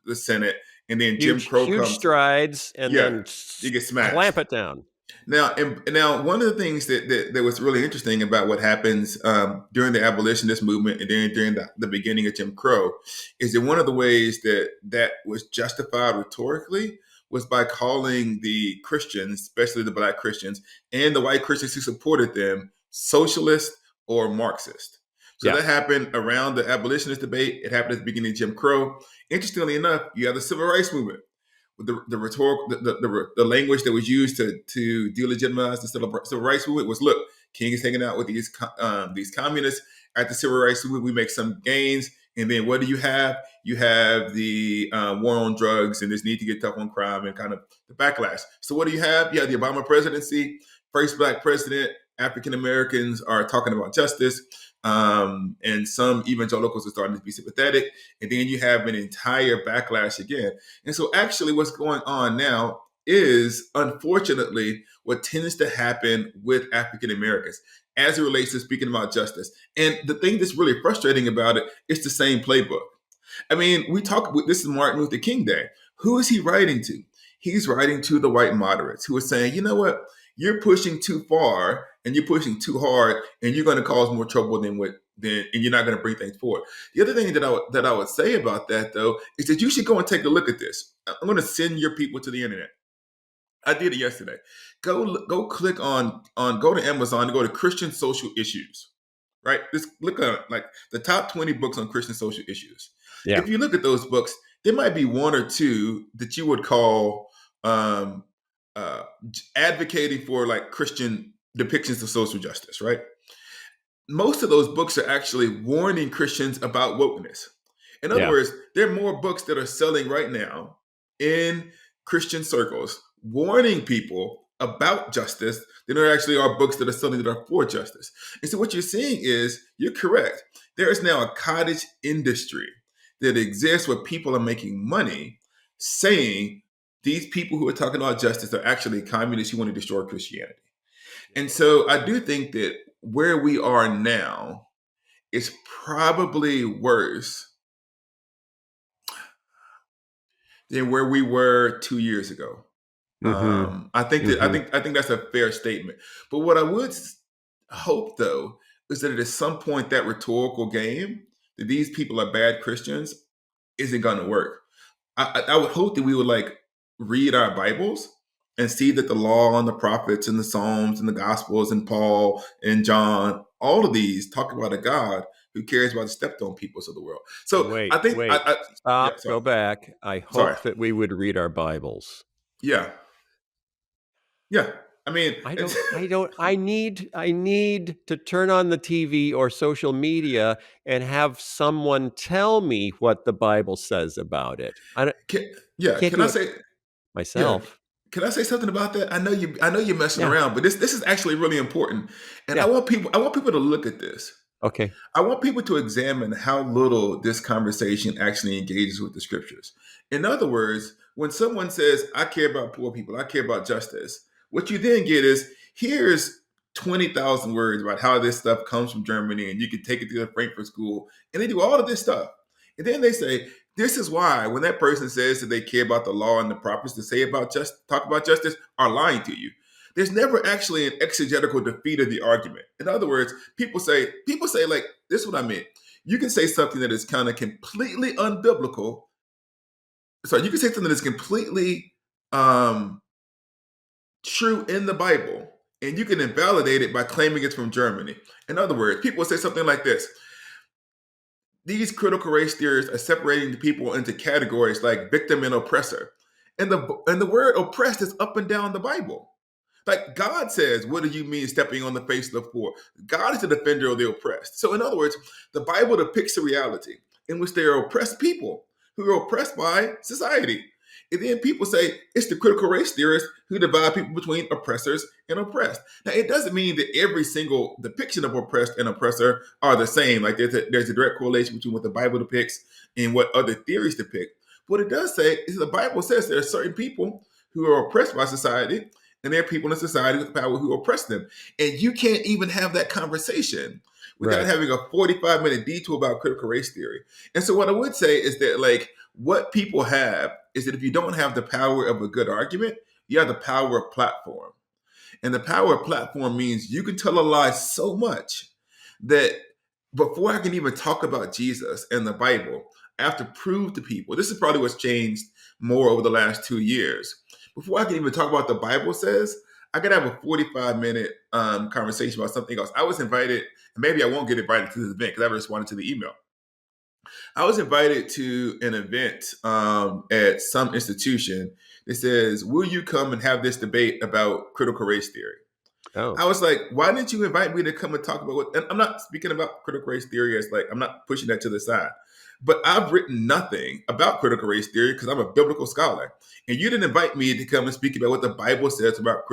the Senate, and then Jim Crow comes. Huge strides, and then you get smashed. Clamp it down. Now, one of the things that was really interesting about what happens during the abolitionist movement and during the beginning of Jim Crow is that one of the ways that was justified rhetorically was by calling the Christians, especially the Black Christians, and the white Christians who supported them, socialist or Marxist. So that happened around the abolitionist debate. It happened at the beginning of Jim Crow. Interestingly enough, you have the civil rights movement. The rhetorical, the language that was used to delegitimize the civil rights movement was, look, King is hanging out with these communists at the civil rights movement. We make some gains, and then what do you have? You have the war on drugs and this need to get tough on crime and kind of the backlash. So what do you have? You have the Obama presidency, first Black president. African Americans are talking about justice. And some evangelicals are starting to be sympathetic. And then you have an entire backlash again. And so actually what's going on now is, unfortunately, what tends to happen with African Americans as it relates to speaking about justice. And the thing that's really frustrating about it is the same playbook. I mean, this is Martin Luther King Day. Who is he writing to? He's writing to the white moderates who are saying, you know what? You're pushing too far and you're pushing too hard, and you're going to cause more trouble and you're not going to bring things forward. The other thing that I would say about that, though, is that you should go and take a look at this. I'm going to send your people to the internet. I did it yesterday. Go click go to Amazon and go to Christian social issues. Right? Just look at like the top 20 books on Christian social issues. Yeah. If you look at those books, there might be one or two that you would call advocating for like Christian depictions of social justice, right? Most of those books are actually warning Christians about wokeness. In other words, there are more books that are selling right now in Christian circles warning people about justice than there actually are books that are selling that are for justice. And so what you're seeing is, you're correct. There is now a cottage industry that exists where people are making money saying these people who are talking about justice are actually communists who want to destroy Christianity. And so I do think that where we are now is probably worse than where we were 2 years ago. Mm-hmm. I think that's a fair statement. But what I would hope, though, is that at some point that rhetorical game that these people are bad Christians isn't going to work. I would hope that we would like read our Bibles and see that the law and the prophets and the Psalms and the Gospels and Paul and John, all of these talk about a God who cares about the stepped on peoples of the world. So I think stop, go back. I hope that we would read our Bibles. Yeah. Yeah. I mean, I need to turn on the TV or social media and have someone tell me what the Bible says about it. Can I say myself? Yeah. Can I say something about that? I know you're messing around, but this is actually really important. And I want people to look at this. Okay. I want people to examine how little this conversation actually engages with the scriptures. In other words, when someone says, I care about poor people, I care about justice, what you then get is, here's 20,000 words about how this stuff comes from Germany and you can take it to the Frankfurt School. And they do all of this stuff. And then they say, this is why when that person says that they care about the law and the prophets to talk about justice, are lying to you. There's never actually an exegetical defeat of the argument. In other words, people say like, this is what I meant. You can say something that is kind of completely unbiblical. You can say something that is completely true in the Bible, and you can invalidate it by claiming it's from Germany. In other words, people say something like this. These critical race theorists are separating the people into categories like victim and oppressor. And the word oppressed is up and down the Bible. Like God says, what do you mean stepping on the face of the poor? God is the defender of the oppressed. So in other words, the Bible depicts a reality in which there are oppressed people who are oppressed by society. And then people say it's the critical race theorists who divide people between oppressors and oppressed. Now, it doesn't mean that every single depiction of oppressed and oppressor are the same. Like there's a direct correlation between what the Bible depicts and what other theories depict. What it does say is the Bible says there are certain people who are oppressed by society, and there are people in society with power who oppress them. And you can't even have that conversation without having a 45-minute detour about critical race theory. And so what I would say is that, like, what people have is that if you don't have the power of a good argument, you have the power of platform. And the power of platform means you can tell a lie so much that before I can even talk about Jesus and the Bible, I have to prove to people, this is probably what's changed more over the last 2 years. Before I can even talk about what the Bible says, I got to have a 45-minute conversation about something else. I was invited and maybe I won't get invited to this event because I haven't responded to the email. I was invited to an event at some institution that says, "Will you come and have this debate about critical race theory?" Oh. I was like, why didn't you invite me to come and talk about what? And I'm not speaking about critical race theory as like, I'm not pushing that to the side. But I've written nothing about critical race theory because I'm a biblical scholar. And you didn't invite me to come and speak about what the Bible says about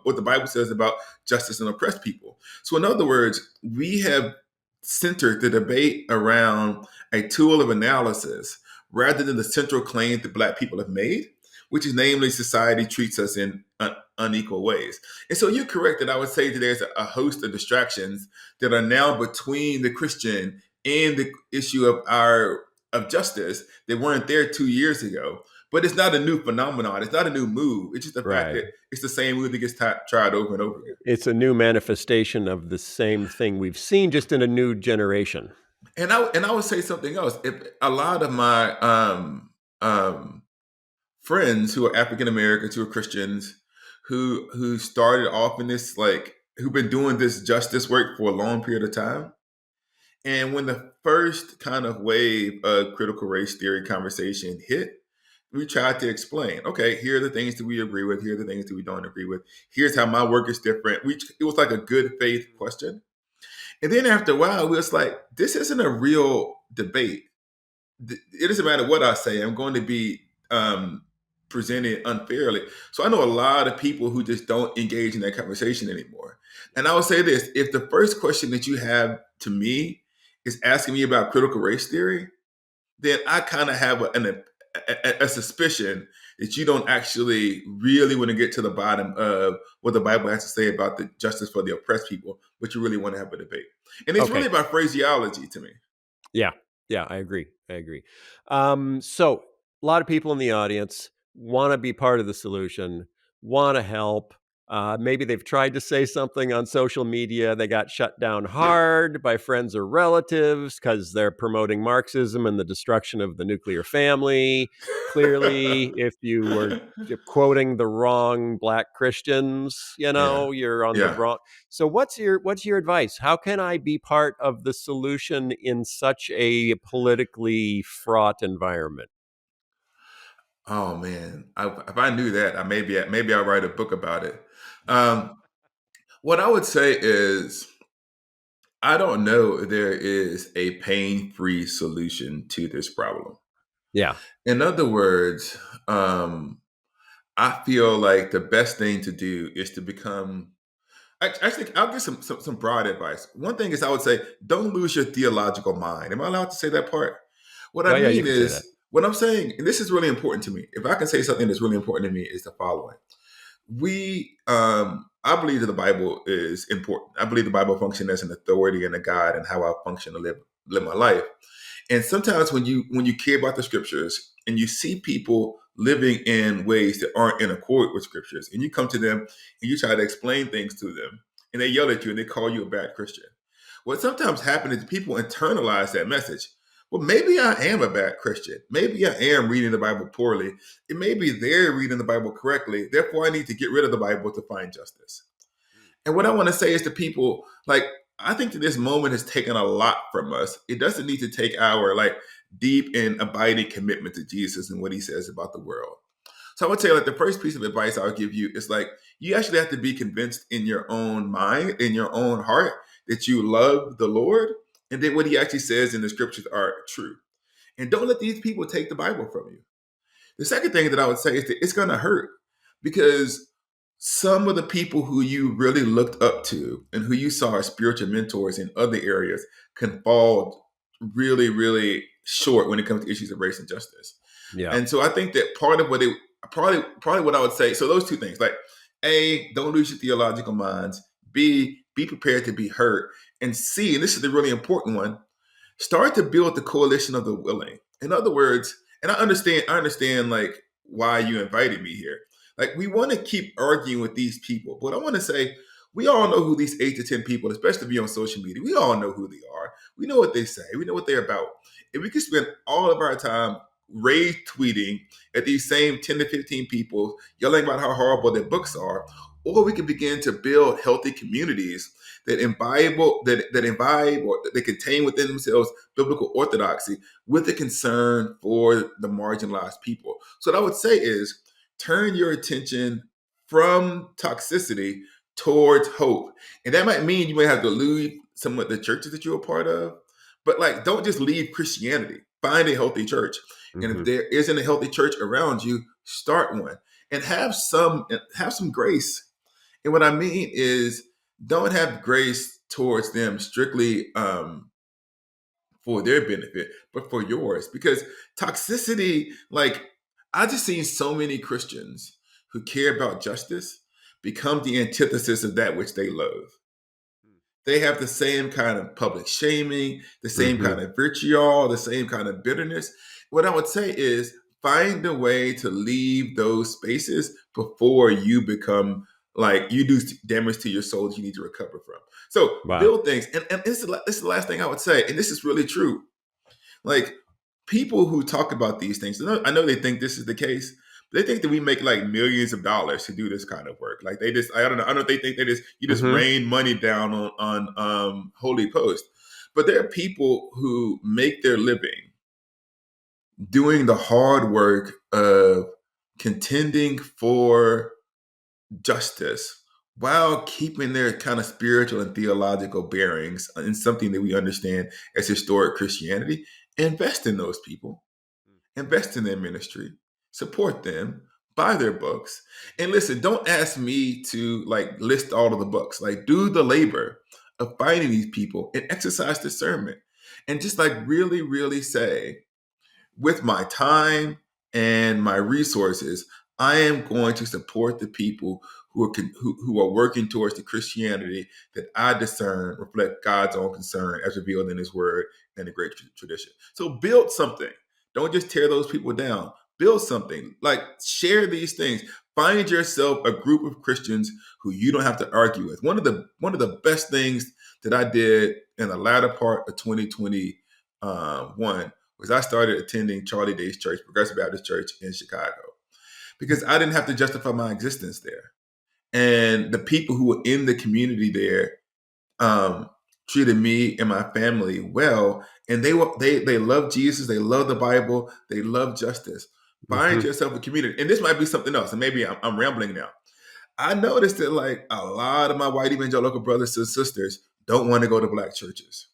what the Bible says about justice and oppressed people. So in other words, we have centered the debate around a tool of analysis rather than the central claim that Black people have made, which is namely society treats us in unequal ways. And so you're correct that I would say that there's a host of distractions that are now between the Christian and the issue of justice that weren't there 2 years ago. But it's not a new phenomenon. It's not a new move. It's just the fact that it's the same move that gets tried over and over again. It's a new manifestation of the same thing we've seen, just in a new generation. And I would say something else. If a lot of my friends who are African Americans, who are Christians, who started off in this, like, who've been doing this justice work for a long period of time. And when the first kind of wave of critical race theory conversation hit, we tried to explain, okay, here are the things that we agree with, here are the things that we don't agree with, here's how my work is different. It was like a good faith question. And then after a while, we was like, this isn't a real debate. It doesn't matter what I say, I'm going to be presented unfairly. So I know a lot of people who just don't engage in that conversation anymore. And I would say this, if the first question that you have to me is asking me about critical race theory, then I kind of have a suspicion that you don't actually really want to get to the bottom of what the Bible has to say about the justice for the oppressed people, but you really want to have a debate. And it's really about phraseology to me. Yeah, I agree. So a lot of people in the audience want to be part of the solution, want to help. Maybe they've tried to say something on social media. They got shut down hard by friends or relatives because they're promoting Marxism and the destruction of the nuclear family. Clearly, if you were quoting the wrong Black Christians, you're on the wrong. So what's your advice? How can I be part of the solution in such a politically fraught environment? Oh man, if I knew that, maybe I'll write a book about it. What I would say is, I don't know if there is a pain-free solution to this problem. Yeah. In other words, I feel like the best thing to do is to become. Actually, I'll give some broad advice. One thing is, I would say, don't lose your theological mind. Am I allowed to say that part? What I mean is, what I'm saying, and this is really important to me. If I can say something that's really important to me, is the following. I believe that the Bible is important. I believe the Bible functions as an authority and a guide in how I function and live my life. And sometimes when you care about the scriptures and you see people living in ways that aren't in accord with scriptures, and you come to them and you try to explain things to them, and they yell at you and they call you a bad Christian. What sometimes happens is people internalize that message. Well, maybe I am a bad Christian. Maybe I am reading the Bible poorly. It may be they're reading the Bible correctly. Therefore, I need to get rid of the Bible to find justice. And what I want to say is to people, like, I think that this moment has taken a lot from us. It doesn't need to take our deep and abiding commitment to Jesus and what he says about the world. So I would say, the first piece of advice I would give you is you actually have to be convinced in your own mind, in your own heart, that you love the Lord and that what he actually says in the scriptures are true. And don't let these people take the Bible from you. The second thing that I would say is that it's going to hurt, because some of the people who you really looked up to and who you saw as spiritual mentors in other areas can fall really, really short when it comes to issues of race and justice. Yeah. And so I think that part of what what I would say, so those two things, A, don't lose your theological minds. B, be prepared to be hurt. And C, and this is the really important one, start to build the coalition of the willing. In other words, and I understand why you invited me here. We want to keep arguing with these people, but I want to say, we all know who these 8 to 10 people, especially be on social media. We all know who they are. We know what they say. We know what they're about. If we could spend all of our time rage tweeting at these same 10 to 15 people, yelling about how horrible their books are, or we can begin to build healthy communities that imbibe or that they contain within themselves biblical orthodoxy with a concern for the marginalized people. So what I would say is turn your attention from toxicity towards hope. And that might mean you may have to leave some of the churches that you're a part of, but like don't just leave Christianity. Find a healthy church. And if there isn't a healthy church around you, start one. And have some grace. And what I mean is don't have grace towards them strictly for their benefit, but for yours. Because toxicity, like I just seen so many Christians who care about justice become the antithesis of that which they love. They have the same kind of public shaming, the same kind of vitriol, the same kind of bitterness. What I would say is find a way to leave those spaces before you become like you do damage to your soul that you need to recover from. So build things. And this is the last thing I would say. And this is really true. Like people who talk about these things, I know they think this is the case. They think that we make like millions of dollars to do this kind of work. Like they just, I don't know. They think you just rain money down on Holy Post. But there are people who make their living doing the hard work of contending for justice while keeping their kind of spiritual and theological bearings in something that we understand as historic Christianity. Invest in those people. Invest in their ministry. Support them, buy their books. And listen, don't ask me to like list all of the books. Like do the labor of finding these people and exercise discernment. And just like really, really say, with my time and my resources, I am going to support the people who are working towards the Christianity that I discern reflect God's own concern as revealed in his word and the great tradition. So build something. Don't just tear those people down. Build something. Like share these things. Find yourself a group of Christians who you don't have to argue with. One of the best things that I did in the latter part of 2021 was I started attending Charlie Day's church, Progressive Baptist Church in Chicago, because I didn't have to justify my existence there. And the people who were in the community there treated me and my family well. And they love Jesus. They love the Bible. They love justice. Find yourself a community. And this might be something else. And maybe I'm rambling now. I noticed that like a lot of my white evangelical brothers and sisters don't want to go to Black churches.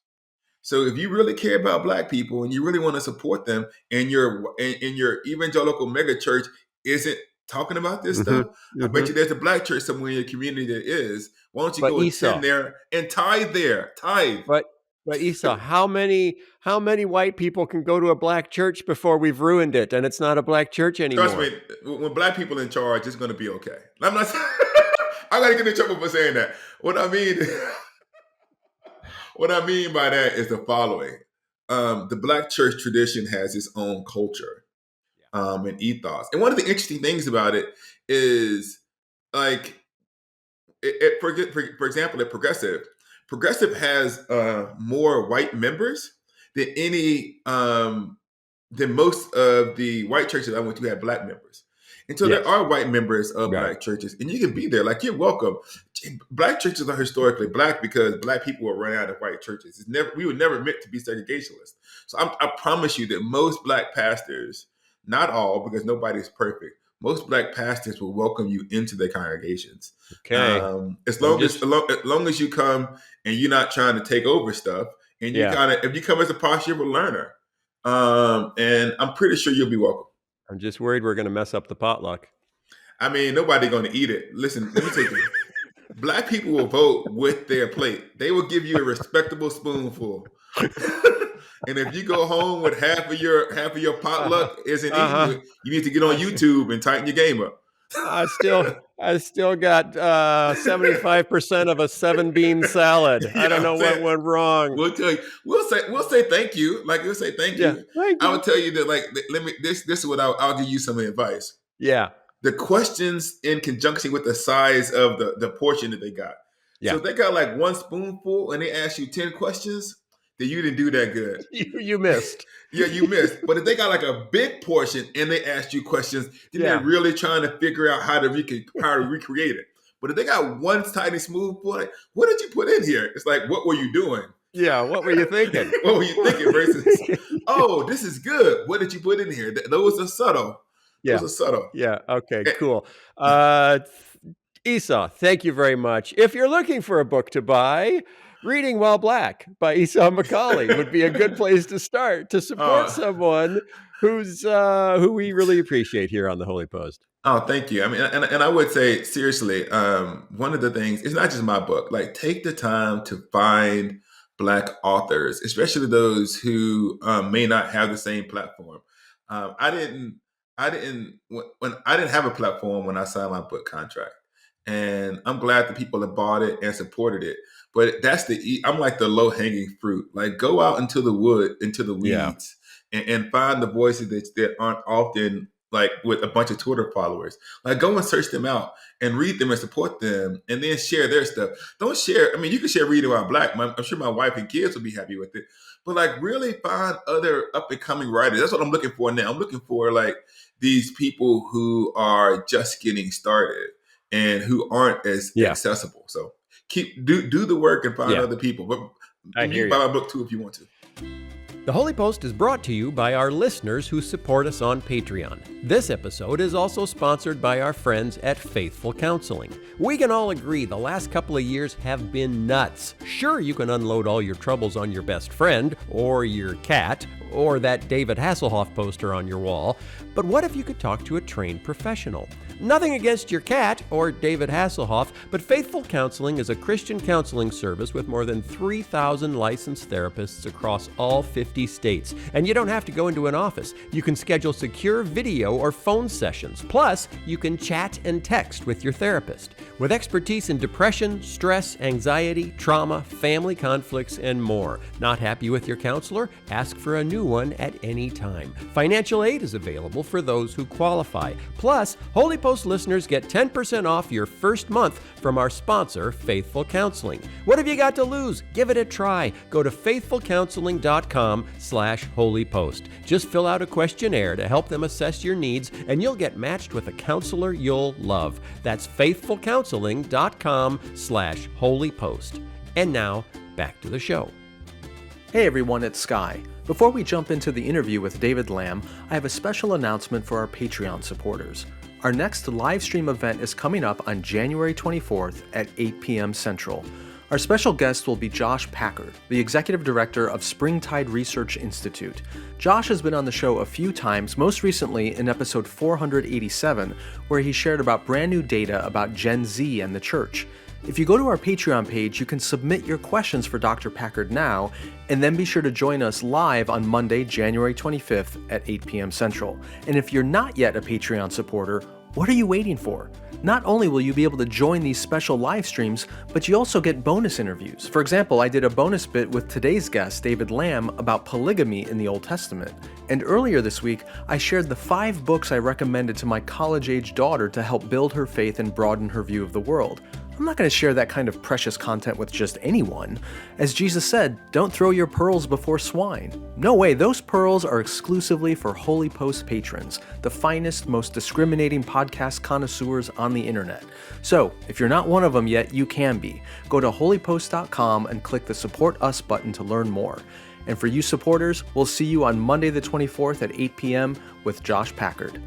So if you really care about Black people and you really want to support them and your evangelical mega church isn't talking about this stuff, I bet you there's a Black church somewhere in your community that is. Why don't you go attend there and tithe there? Tithe. But Esau, how many white people can go to a Black church before we've ruined it and it's not a Black church anymore? Trust me, when Black people in charge, it's going to be okay. I'm not. I got to get in trouble for saying that. What I mean by that is the following: the Black church tradition has its own culture and ethos, and one of the interesting things about it is, like, for example, at Progressive has more white members than than most of the white churches I went to had Black members. And so there are white members of Black churches, and you can be there. Like, you're welcome. Black churches are historically Black because Black people were run out of white churches. We were never meant to be segregationist. So I promise you that most Black pastors, not all, because nobody's perfect, most Black pastors will welcome you into their congregations. Okay. As long as you come and you're not trying to take over stuff, and if you come as a posture of a learner, and I'm pretty sure you'll be welcome. I'm just worried we're going to mess up the potluck. I mean, nobody's going to eat it. Listen, let me tell you, Black people will vote with their plate. They will give you a respectable spoonful. And if you go home with half of your potluck isn't eaten, you need to get on YouTube and tighten your game up. I still got 75% of a 7-bean salad. I don't know what went wrong. We'll tell you. We'll say thank you. Like, we'll say thank you. Thank you. I will tell you that, like, this is what I'll give you some advice. Yeah. The questions in conjunction with the size of the portion that they got. Yeah. So if they got like one spoonful and they ask you 10 questions, then you didn't do that good. You missed. Yeah, you missed. But if they got like a big portion and they asked you questions, then they're really trying to figure out how to recreate it. But if they got one tiny smooth point, what did you put in here? It's like, what were you doing? Yeah, what were you thinking? What were you thinking versus, oh, this is good. What did you put in here? Those are subtle. Yeah. Those are subtle. Yeah. Okay, cool. Esau, thank you very much. If you're looking for a book to buy, Reading While Black by Esau McCaulley would be a good place to start to support someone who we really appreciate here on the Holy Post. Oh, thank you. I mean, and I would say seriously, one of the things, it's not just my book. Like, take the time to find Black authors, especially those who may not have the same platform. I didn't have a platform when I signed my book contract, and I'm glad that people have bought it and supported it. But that's I'm like the low hanging fruit. Like, go out into the weeds, and find the voices that aren't often like with a bunch of Twitter followers. Like, go and search them out and read them and support them, and then share their stuff. Don't share. I mean, you can share Reading While Black. I'm sure my wife and kids will be happy with it. But like, really find other up and coming writers. That's what I'm looking for now. I'm looking for like these people who are just getting started and who aren't as accessible. So do the work and find other people. But you can buy my book too if you want to. The Holy Post is brought to you by our listeners who support us on Patreon. This episode is also sponsored by our friends at Faithful Counseling. We can all agree the last couple of years have been nuts. Sure, you can unload all your troubles on your best friend, or your cat, or that David Hasselhoff poster on your wall, but what if you could talk to a trained professional? Nothing against your cat or David Hasselhoff, but Faithful Counseling is a Christian counseling service with more than 3,000 licensed therapists across all 50 states. And you don't have to go into an office. You can schedule secure video or phone sessions. Plus, you can chat and text with your therapist. With expertise in depression, stress, anxiety, trauma, family conflicts, and more. Not happy with your counselor? Ask for a new one at any time. Financial aid is available for those who qualify. Plus, Holy Post listeners get 10% off your first month from our sponsor, Faithful Counseling. What have you got to lose? Give it a try. Go to faithfulcounseling.com/holypost. Just fill out a questionnaire to help them assess your needs, and you'll get matched with a counselor you'll love. That's faithfulcounseling.com/holypost. And now, back to the show. Hey everyone, it's Sky. Before we jump into the interview with David Lamb, I have a special announcement for our Patreon supporters. Our next live stream event is coming up on January 24th at 8 p.m. Central. Our special guest will be Josh Packard, the Executive Director of Springtide Research Institute. Josh has been on the show a few times, most recently in episode 487, where he shared about brand new data about Gen Z and the church. If you go to our Patreon page, you can submit your questions for Dr. Packard now, and then be sure to join us live on Monday, January 25th at 8 p.m. Central. And if you're not yet a Patreon supporter, what are you waiting for? Not only will you be able to join these special live streams, but you also get bonus interviews. For example, I did a bonus bit with today's guest, David Lamb, about polygamy in the Old Testament. And earlier this week, I shared the 5 books I recommended to my college-age daughter to help build her faith and broaden her view of the world. I'm not going to share that kind of precious content with just anyone. As Jesus said, don't throw your pearls before swine. No way, those pearls are exclusively for Holy Post patrons, the finest, most discriminating podcast connoisseurs on the internet. So, if you're not one of them yet, you can be. Go to holypost.com and click the Support Us button to learn more. And for you supporters, we'll see you on Monday the 24th at 8 p.m. with Josh Packard.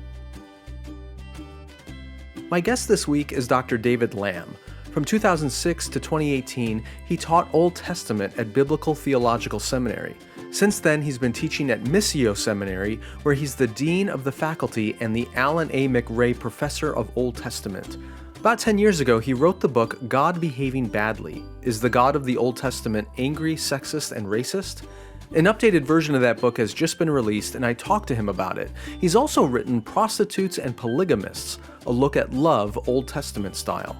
My guest this week is Dr. David Lamb. From 2006 to 2018, he taught Old Testament at Biblical Theological Seminary. Since then, he's been teaching at Missio Seminary, where he's the Dean of the Faculty and the Alan A. McRae Professor of Old Testament. About 10 years ago, he wrote the book God Behaving Badly. Is the God of the Old Testament angry, sexist, and racist? An updated version of that book has just been released, and I talked to him about it. He's also written Prostitutes and Polygamists, a look at love Old Testament style.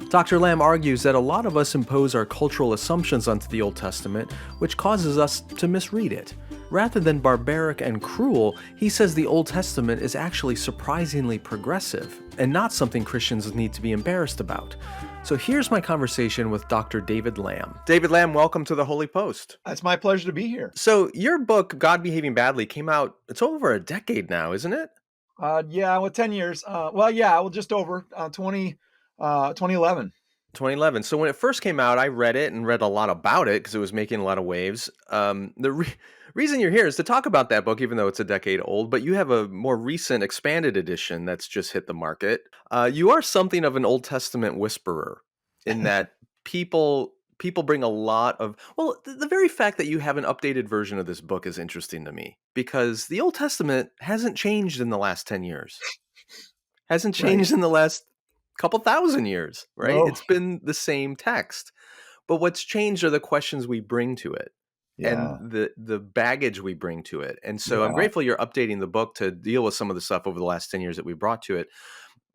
Dr. Lamb argues that a lot of us impose our cultural assumptions onto the Old Testament, which causes us to misread it. Rather than barbaric and cruel, he says the Old Testament is actually surprisingly progressive, and not something Christians need to be embarrassed about. So here's my conversation with Dr. David Lamb. David Lamb, welcome to the Holy Post. It's my pleasure to be here. So your book, God Behaving Badly, came out, it's over a decade now, isn't it? Yeah, well, 10 years. Well, just over 20, 2011. 2011. So when it first came out, I read it and read a lot about it because it was making a lot of waves. Reason you're here is to talk about that book, even though it's a decade old, but you have a more recent expanded edition that's just hit the market. You are something of an Old Testament whisperer in that people bring a lot of, well, the very fact that you have an updated version of this book is interesting to me because the Old Testament hasn't changed in the last 10 years. Hasn't changed in the last couple thousand years, right? No. It's been the same text. But what's changed are the questions we bring to it and the baggage we bring to it. And so I'm grateful you're updating the book to deal with some of the stuff over the last 10 years that we brought to it.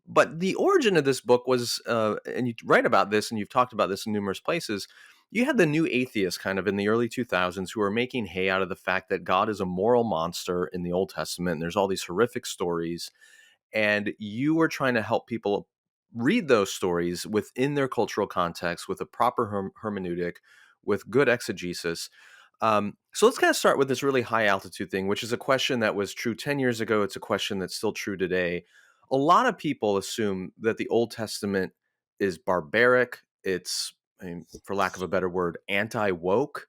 But the origin of this book was, and you write about this and you've talked about this in numerous places, you had the new atheists kind of in the early 2000s who are making hay out of the fact that God is a moral monster in the Old Testament. And there's all these horrific stories. And you were trying to help people read those stories within their cultural context with a proper hermeneutic, with good exegesis. So let's kind of start with this really high altitude thing, which is a question that was true 10 years ago. It's a question that's still true today. A lot of people assume that the Old Testament is barbaric. It's, for lack of a better word, anti-woke.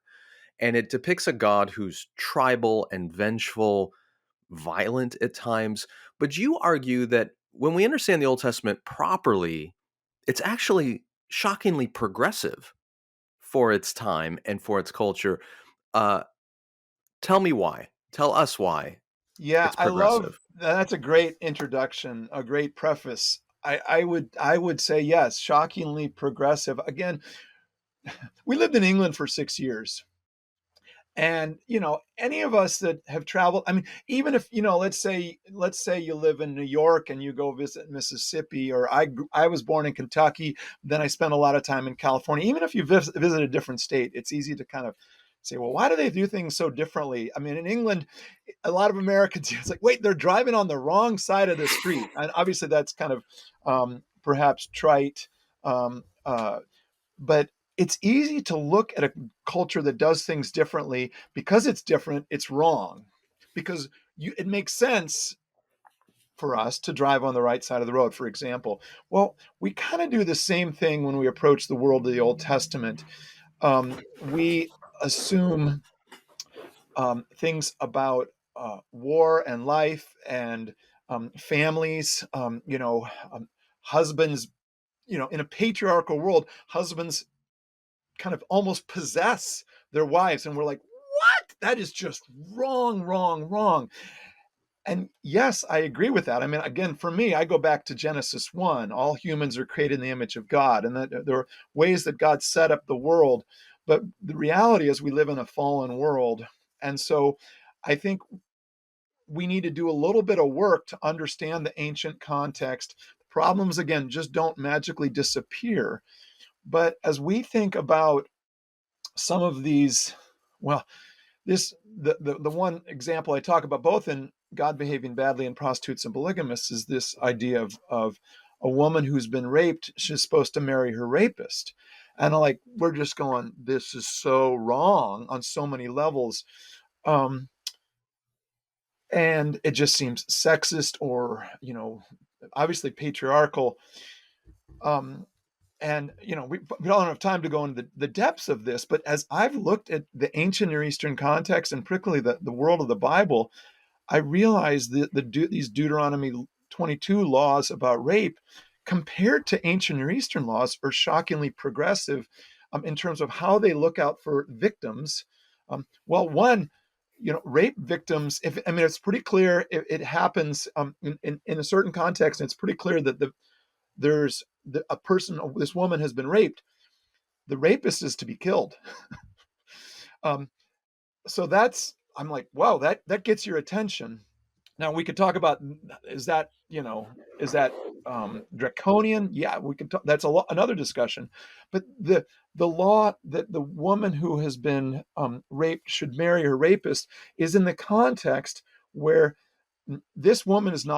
And it depicts a God who's tribal and vengeful, violent at times. But you argue that when we understand the Old Testament properly, it's actually shockingly progressive for its time and for its culture. Tell me why. Tell us why. Yeah, It's progressive. That's a great introduction, a great preface. I would say yes, shockingly progressive. Again, we lived in England for 6 years. And, any of us that have traveled, I mean, even if, let's say you live in New York and you go visit Mississippi, or I was born in Kentucky, then I spent a lot of time in California. Even if you visit a different state, it's easy to kind of say, well, why do they do things so differently? I mean, in England, a lot of Americans, it's like, wait, they're driving on the wrong side of the street. And obviously that's kind of perhaps trite. But it's easy to look at a culture that does things differently. Because it's different, it's wrong. Because it makes sense for us to drive on the right side of the road, for example. Well, we kind of do the same thing when we approach the world of the Old Testament. We assume things about war and life and families, husbands, in a patriarchal world, husbands kind of almost possess their wives. And we're like, what? That is just wrong, wrong, wrong. And yes, I agree with that. I mean, again, for me, I go back to Genesis 1. All humans are created in the image of God, and that there are ways that God set up the world. But the reality is we live in a fallen world. And so I think we need to do a little bit of work to understand the ancient context. The problems, again, just don't magically disappear. But as we think about some of these, well, the one example I talk about both in God Behaving Badly and Prostitutes and Polygamists is this idea of a woman who's been raped. She's supposed to marry her rapist. And we're just going, this is so wrong on so many levels. And it just seems sexist or, obviously patriarchal. And, we don't have time to go into the depths of this, but as I've looked at the ancient Near Eastern context and particularly the world of the Bible, I realized that these Deuteronomy 22 laws about rape compared to ancient Near Eastern laws are shockingly progressive in terms of how they look out for victims. Rape victims, it's pretty clear it happens in a certain context, and it's pretty clear that there's a person, this woman has been raped, the rapist is to be killed. So I'm like, wow, that gets your attention. Now we could talk about, is that draconian? Yeah, we could talk, that's another discussion. But the law that the woman who has been raped should marry her rapist is in the context where this woman is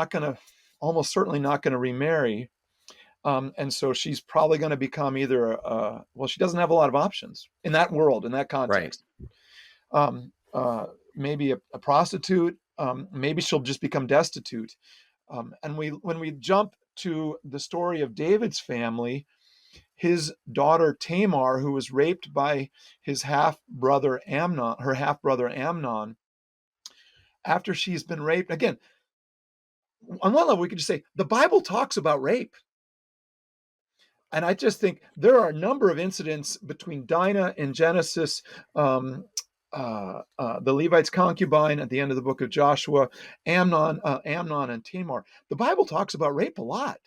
almost certainly not going to remarry. And so she's probably going to become either she doesn't have a lot of options in that world, in that context. Right. Maybe a prostitute. Maybe she'll just become destitute. And when we jump to the story of David's family, his daughter Tamar, who was raped by his half-brother Amnon, after she's been raped, again, on one level, we could just say the Bible talks about rape. And I just think there are a number of incidents between Dinah in Genesis, the Levite's concubine at the end of the book of Joshua, Amnon and Tamar. The Bible talks about rape a lot.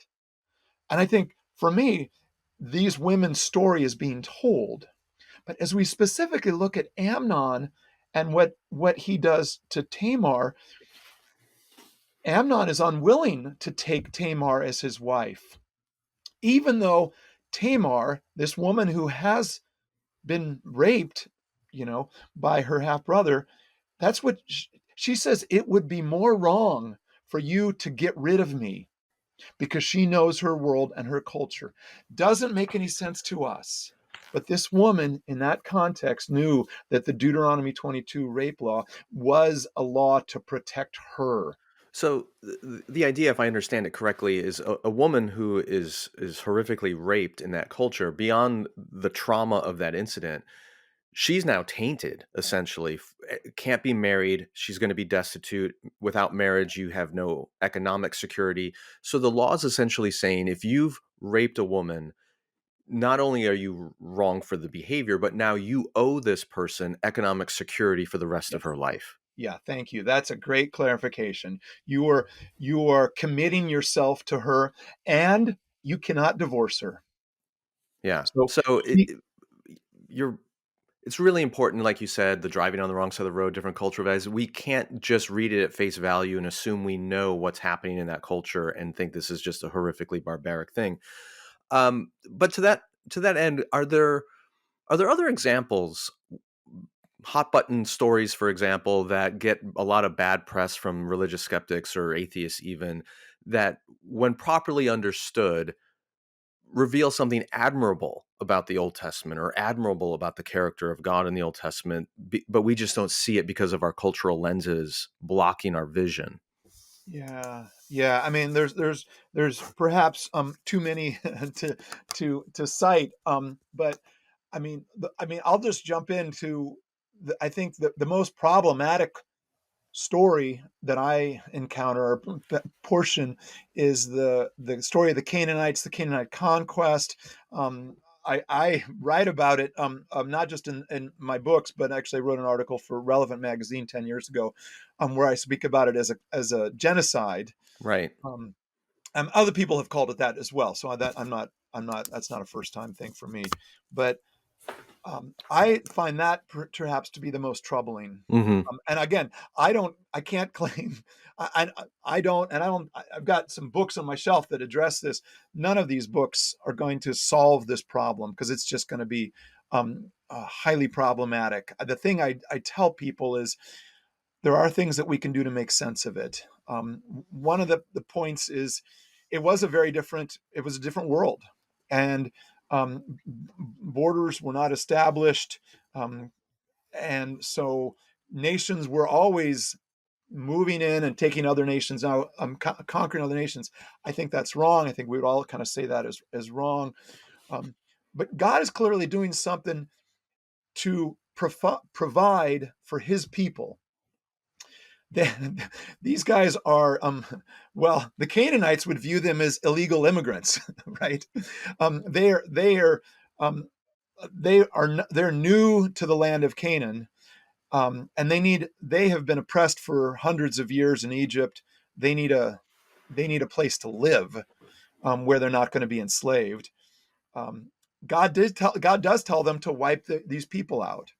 And I think for me, these women's story is being told. But as we specifically look at Amnon and what he does to Tamar, Amnon is unwilling to take Tamar as his wife, even though Tamar, this woman who has been raped, by her half brother, that's what she says. It would be more wrong for you to get rid of me, because she knows her world and her culture. Doesn't make any sense to us. But this woman in that context knew that the Deuteronomy 22 rape law was a law to protect her. So the idea, if I understand it correctly, is a woman who is horrifically raped in that culture, beyond the trauma of that incident, she's now tainted, essentially, can't be married. She's going to be destitute. Without marriage, you have no economic security. So the law is essentially saying if you've raped a woman, not only are you wrong for the behavior, but now you owe this person economic security for the rest of her life. Yeah, thank you. That's a great clarification. You are committing yourself to her, and you cannot divorce her. Yeah. So it's really important, like you said, the driving on the wrong side of the road, different culture values. We can't just read it at face value and assume we know what's happening in that culture and think this is just a horrifically barbaric thing. But to that end, are there other examples, hot button stories, for example, that get a lot of bad press from religious skeptics or atheists even, that when properly understood reveal something admirable about the Old Testament or admirable about the character of God in the Old Testament, but we just don't see it because of our cultural lenses blocking our vision? Yeah. I mean, there's perhaps too many to cite. But I mean, I'll just jump into I think the most problematic story that I encounter, or portion, is the story of the Canaanites, the Canaanite conquest. I write about it, not just in my books, but actually I wrote an article for Relevant magazine 10 years ago, where I speak about it as a genocide. Right. Other people have called it that as well. So that's not a first time thing for me, but I find that perhaps to be the most troubling. Mm-hmm. And again, I can't claim, I don't, and I've got some books on my shelf that address this. None of these books are going to solve this problem, because it's just going to be highly problematic. The thing I tell people is there are things that we can do to make sense of it. One of the points is it was a different world, and borders were not established, and so nations were always moving in and taking other nations out, conquering other nations. I think that's wrong. I think we would all kind of say that as wrong. But God is clearly doing something to provide for his people. These guys are, the Canaanites would view them as illegal immigrants, right? They're new to the land of Canaan, and they have been oppressed for hundreds of years in Egypt. They need a place to live, where they're not going to be enslaved. God does tell them to wipe these people out.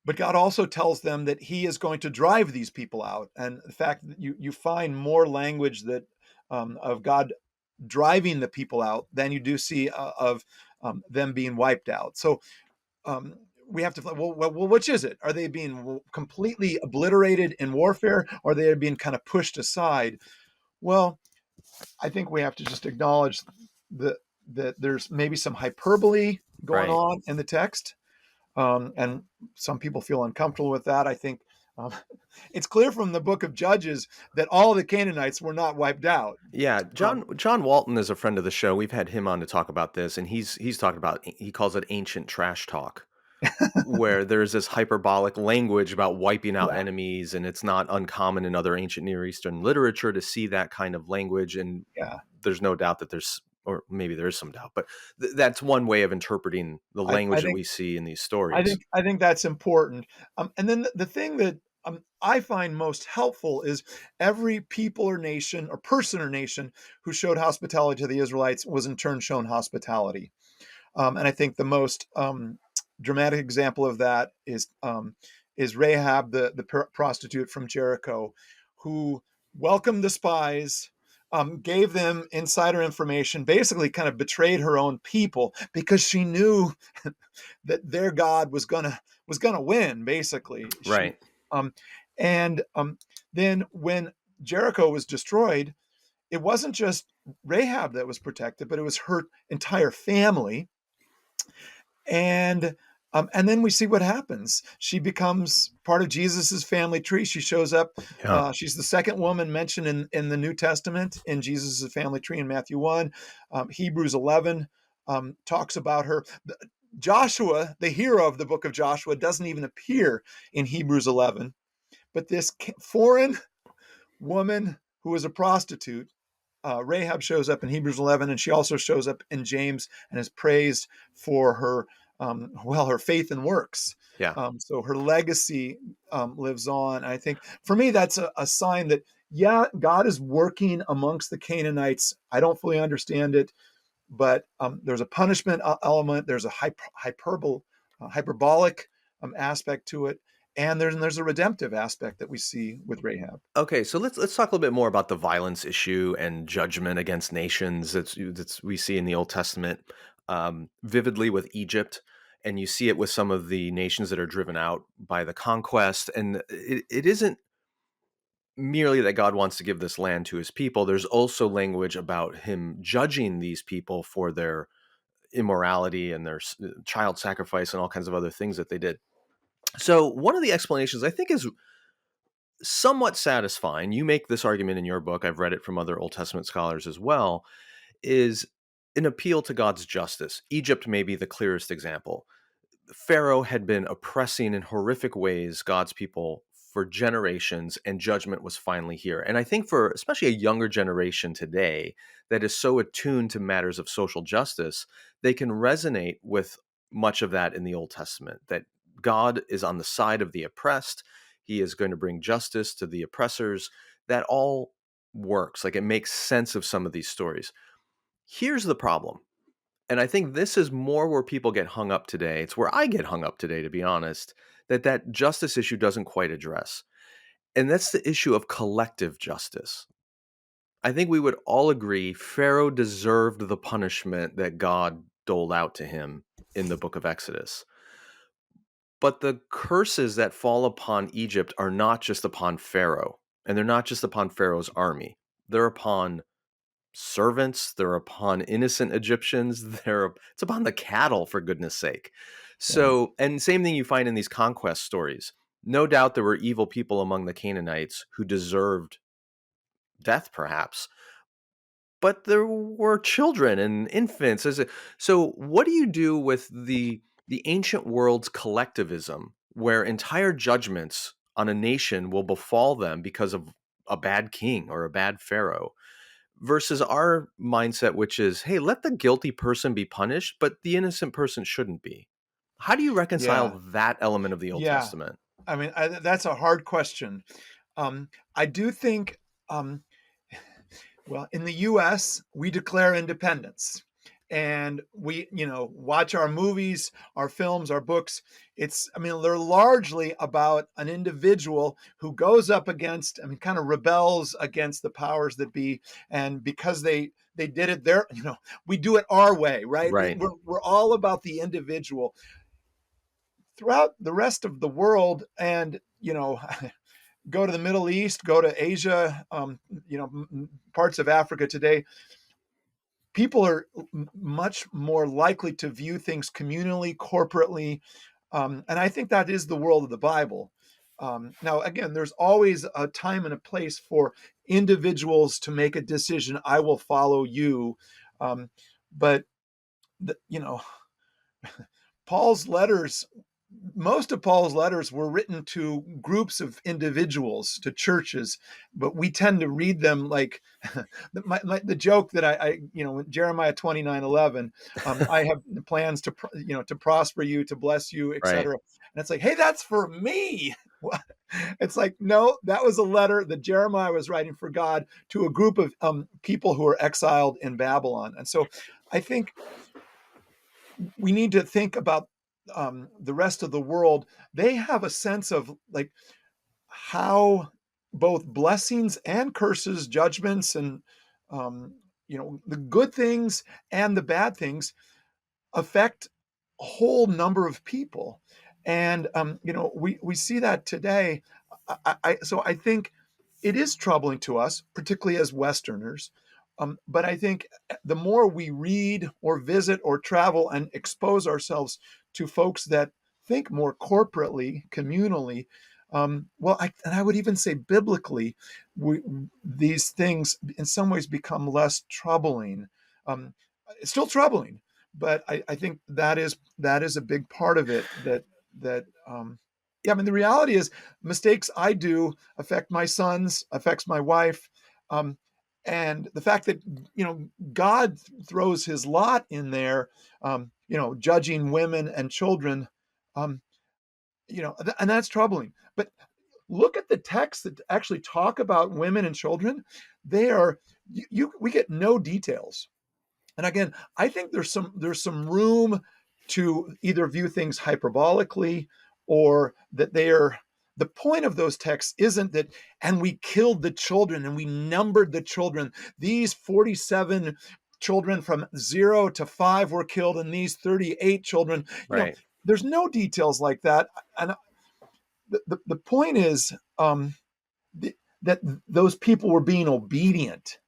But God also tells them that he is going to drive these people out. And the fact that you find more language that of God driving the people out than you do see of them being wiped out. So we have to, well, which is it? Are they being completely obliterated in warfare, or are they being kind of pushed aside? Well, I think we have to just acknowledge that there's maybe some hyperbole going on in the text. And some people feel uncomfortable with that. I think Um, it's clear from the book of Judges that all the Canaanites were not wiped out. Yeah, John Walton is a friend of the show. We've had him on to talk about this, and he's talking about, he calls it ancient trash talk, where there's this hyperbolic language about wiping out Yeah. enemies, and it's not uncommon in other ancient Near Eastern literature to see that kind of language. And Yeah. there's no doubt that or maybe there is some doubt, but that's one way of interpreting the language that we see in these stories. I think that's important. And then the thing that I find most helpful is every people or nation or person or nation who showed hospitality to the Israelites was in turn shown hospitality. And I think the most dramatic example of that is Rahab, the prostitute from Jericho, who welcomed the spies, gave them insider information, basically kind of betrayed her own people because she knew that their God was gonna win. Basically, Right. And then when Jericho was destroyed, it wasn't just Rahab that was protected, but it was her entire family. And then we see what happens. She becomes part of Jesus's family tree. She shows up. Yeah. She's the second woman mentioned in the New Testament in Jesus's family tree in Matthew 1. Hebrews 11 talks about her. Joshua, the hero of the book of Joshua, doesn't even appear in Hebrews 11. But this foreign woman who was a prostitute, Rahab, shows up in Hebrews 11, and she also shows up in James and is praised for her, her faith and works. Yeah. So her legacy lives on. I think for me, that's a sign that, yeah, God is working amongst the Canaanites. I don't fully understand it, but there's a punishment element. There's a hyperbolic aspect to it. And there's a redemptive aspect that we see with Rahab. Okay, so let's talk a little bit more about the violence issue and judgment against nations that's we see in the Old Testament, vividly with Egypt, and you see it with some of the nations that are driven out by the conquest. And it isn't merely that God wants to give this land to his people. There's also language about him judging these people for their immorality and their child sacrifice and all kinds of other things that they did. So one of the explanations I think is somewhat satisfying, you make this argument in your book, I've read it from other Old Testament scholars as well, is an appeal to God's justice. Egypt may be the clearest example. Pharaoh had been oppressing in horrific ways God's people for generations, and judgment was finally here. And I think for especially a younger generation today that is so attuned to matters of social justice, they can resonate with much of that in the Old Testament, that God is on the side of the oppressed. He is going to bring justice to the oppressors. That all works. Like, it makes sense of some of these stories. Here's the problem. And I think this is more where people get hung up today. It's where I get hung up today, to be honest, that justice issue doesn't quite address. And that's the issue of collective justice. I think we would all agree Pharaoh deserved the punishment that God doled out to him in the book of Exodus. But the curses that fall upon Egypt are not just upon Pharaoh, and they're not just upon Pharaoh's army. They're upon servants, they're upon innocent Egyptians, it's upon the cattle, for goodness sake. So, and same thing you find in these conquest stories. No doubt there were evil people among the Canaanites who deserved death, perhaps, but there were children and infants. So what do you do with the ancient world's collectivism, where entire judgments on a nation will befall them because of a bad king or a bad pharaoh, versus our mindset, which is, hey, let the guilty person be punished, but the innocent person shouldn't be? How do you reconcile that element of the Old Testament? I mean, that's a hard question. I do think, well, in the U.S., we declare independence. And we, watch our movies, our films, our books. They're largely about an individual who goes up against, kind of rebels against the powers that be. And because they did it we do it our way, right? Right. We're all about the individual. Throughout the rest of the world, and, go to the Middle East, go to Asia, parts of Africa today, people are much more likely to view things communally, corporately. And I think that is the world of the Bible. Now, again, there's always a time and a place for individuals to make a decision. I will follow you. But, you know, Paul's letters, most of Paul's letters were written to groups of individuals, to churches, but we tend to read them like the joke that I Jeremiah 29:11, I have plans to, to prosper you, to bless you, Right. etc. And it's like, hey, that's for me. It's like, no, that was a letter that Jeremiah was writing for God to a group of people who are exiled in Babylon. And so I think we need to think about the rest of the world. They have a sense of like how both blessings and curses, judgments, and the good things and the bad things affect a whole number of people. And we see that today. So I think it is troubling to us, particularly as Westerners. But I think the more we read or visit or travel and expose ourselves to folks that think more corporately, communally, I would even say biblically, these things in some ways become less troubling. It's still troubling, but I think that is a big part of it. Yeah, I mean, the reality is mistakes I do affect my sons, affects my wife, and the fact that God throws His lot in there, judging women and children, um, and that's troubling. But look at the texts that actually talk about women and children. They are we get no details. And again, I think there's some room to either view things hyperbolically, or that they are, the point of those texts isn't that, and we killed the children and we numbered the children. These 47 children from 0 to 5 were killed, and these 38 children, Right. there's no details like that. And the point is that those people were being obedient.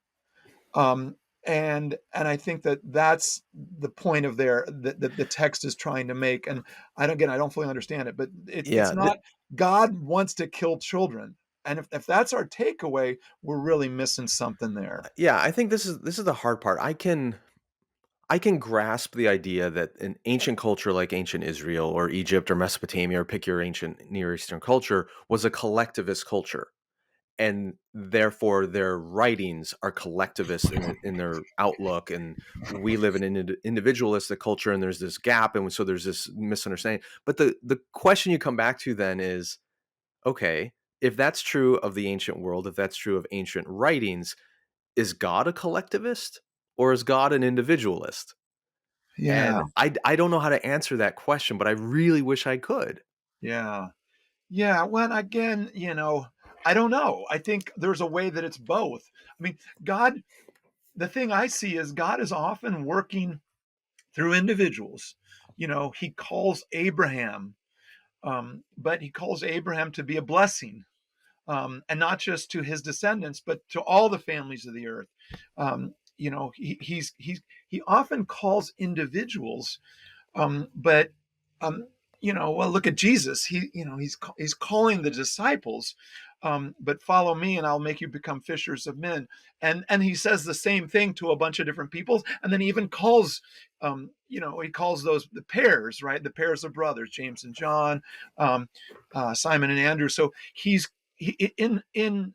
And I think that that's the point of that the text is trying to make. And I don't fully understand it, but it's Yeah. not God wants to kill children. And if that's our takeaway, we're really missing something there. Yeah, I think this is the hard part. I can grasp the idea that an ancient culture like ancient Israel or Egypt or Mesopotamia, or pick your ancient Near Eastern culture, was a collectivist culture. And therefore their writings are collectivist in their outlook, and we live in an individualistic culture, and there's this gap, and so there's this misunderstanding. But the question you come back to then is, okay, if that's true of the ancient world, if that's true of ancient writings, is God a collectivist or is God an individualist? Yeah. And I don't know how to answer that question, but I really wish I could. Yeah. Yeah. Well, again, I don't know. I think there's a way that it's both. I mean, the thing I see is God is often working through individuals. He calls Abraham, but he calls Abraham to be a blessing, and not just to his descendants, but to all the families of the earth. He often calls individuals, but well, look at Jesus. He's calling the disciples, but follow me, and I'll make you become fishers of men. And he says the same thing to a bunch of different people, and then he even calls, he calls those the pairs, right? The pairs of brothers, James and John, Simon and Andrew. So in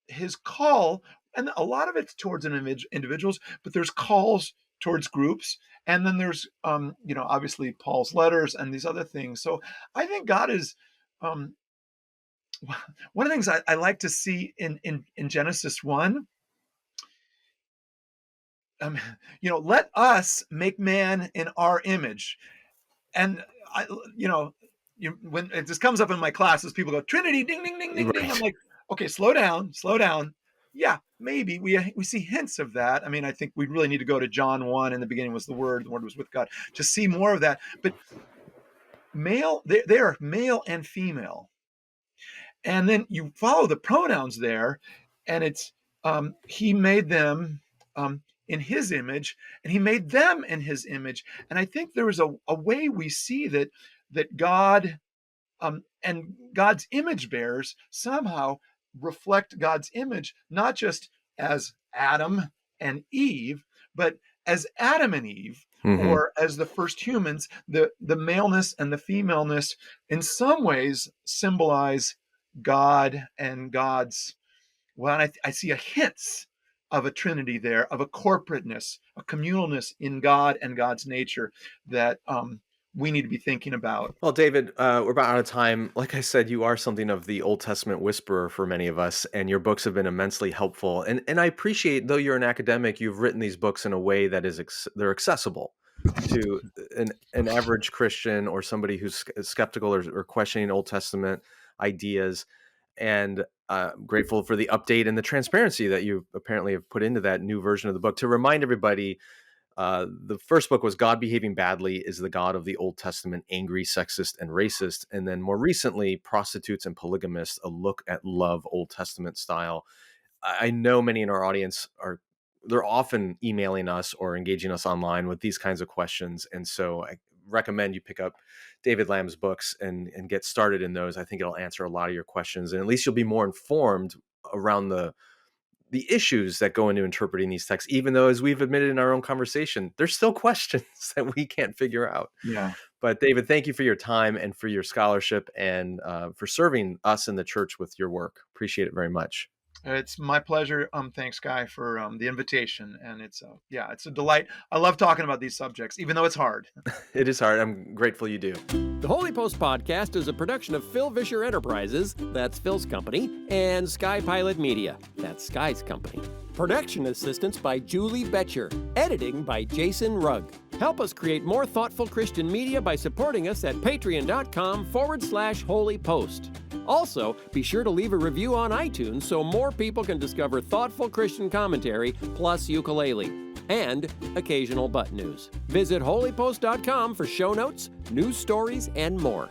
his call, and a lot of it's towards individuals, but there's calls towards groups, and then there's obviously Paul's letters and these other things. So I think God is, one of the things I like to see in Genesis 1. Let us make man in our image. And when it just comes up in my classes, people go, Trinity, ding, ding, ding, ding, ding. I'm Right. like, okay, slow down. Yeah, maybe we see hints of that. I mean, I think we really need to go to John 1. In the beginning was the Word was with God, to see more of that. But male, they are male and female. And then you follow the pronouns there, and it's he made them in his image, and he made them in his image. And I think there is a way we see that God And God's image bearers somehow reflect God's image, not just as Adam and Eve, but as Adam and Eve, or as the first humans. The maleness and the femaleness in some ways symbolize God and God's, well, I see a hints of a trinity there, of a corporateness, a communalness in God and God's nature that we need to be thinking about. Well, David, we're about out of time. Like I said, you are something of the Old Testament whisperer for many of us, and your books have been immensely helpful. And I appreciate, though you're an academic, you've written these books in a way that is they're accessible to an average Christian or somebody who's skeptical or questioning Old Testament ideas. And grateful for the update and the transparency that you apparently have put into that new version of the book. To remind everybody, the first book was God Behaving Badly is the God of the Old Testament, Angry, Sexist, and Racist. And then more recently, Prostitutes and Polygamists, a look at love, Old Testament style. I know many in our audience they're often emailing us or engaging us online with these kinds of questions. And so I recommend you pick up David Lamb's books and get started in those. I think it'll answer a lot of your questions, and at least you'll be more informed around the issues that go into interpreting these texts, even though, as we've admitted in our own conversation, there's still questions that we can't figure out. Yeah. But David, thank you for your time and for your scholarship and for serving us in the church with your work. Appreciate it very much. It's my pleasure. Thanks, Guy, for the invitation. And it's a delight. I love talking about these subjects, even though it's hard. It is hard. I'm grateful you do. The Holy Post Podcast is a production of Phil Vischer Enterprises, that's Phil's company, and Sky Pilot Media, that's Sky's company. Production assistance by Julie Betcher. Editing by Jason Rugg. Help us create more thoughtful Christian media by supporting us at patreon.com/holypost. Also, be sure to leave a review on iTunes so more people can discover thoughtful Christian commentary plus ukulele and occasional butt news. Visit holypost.com for show notes, news stories, and more.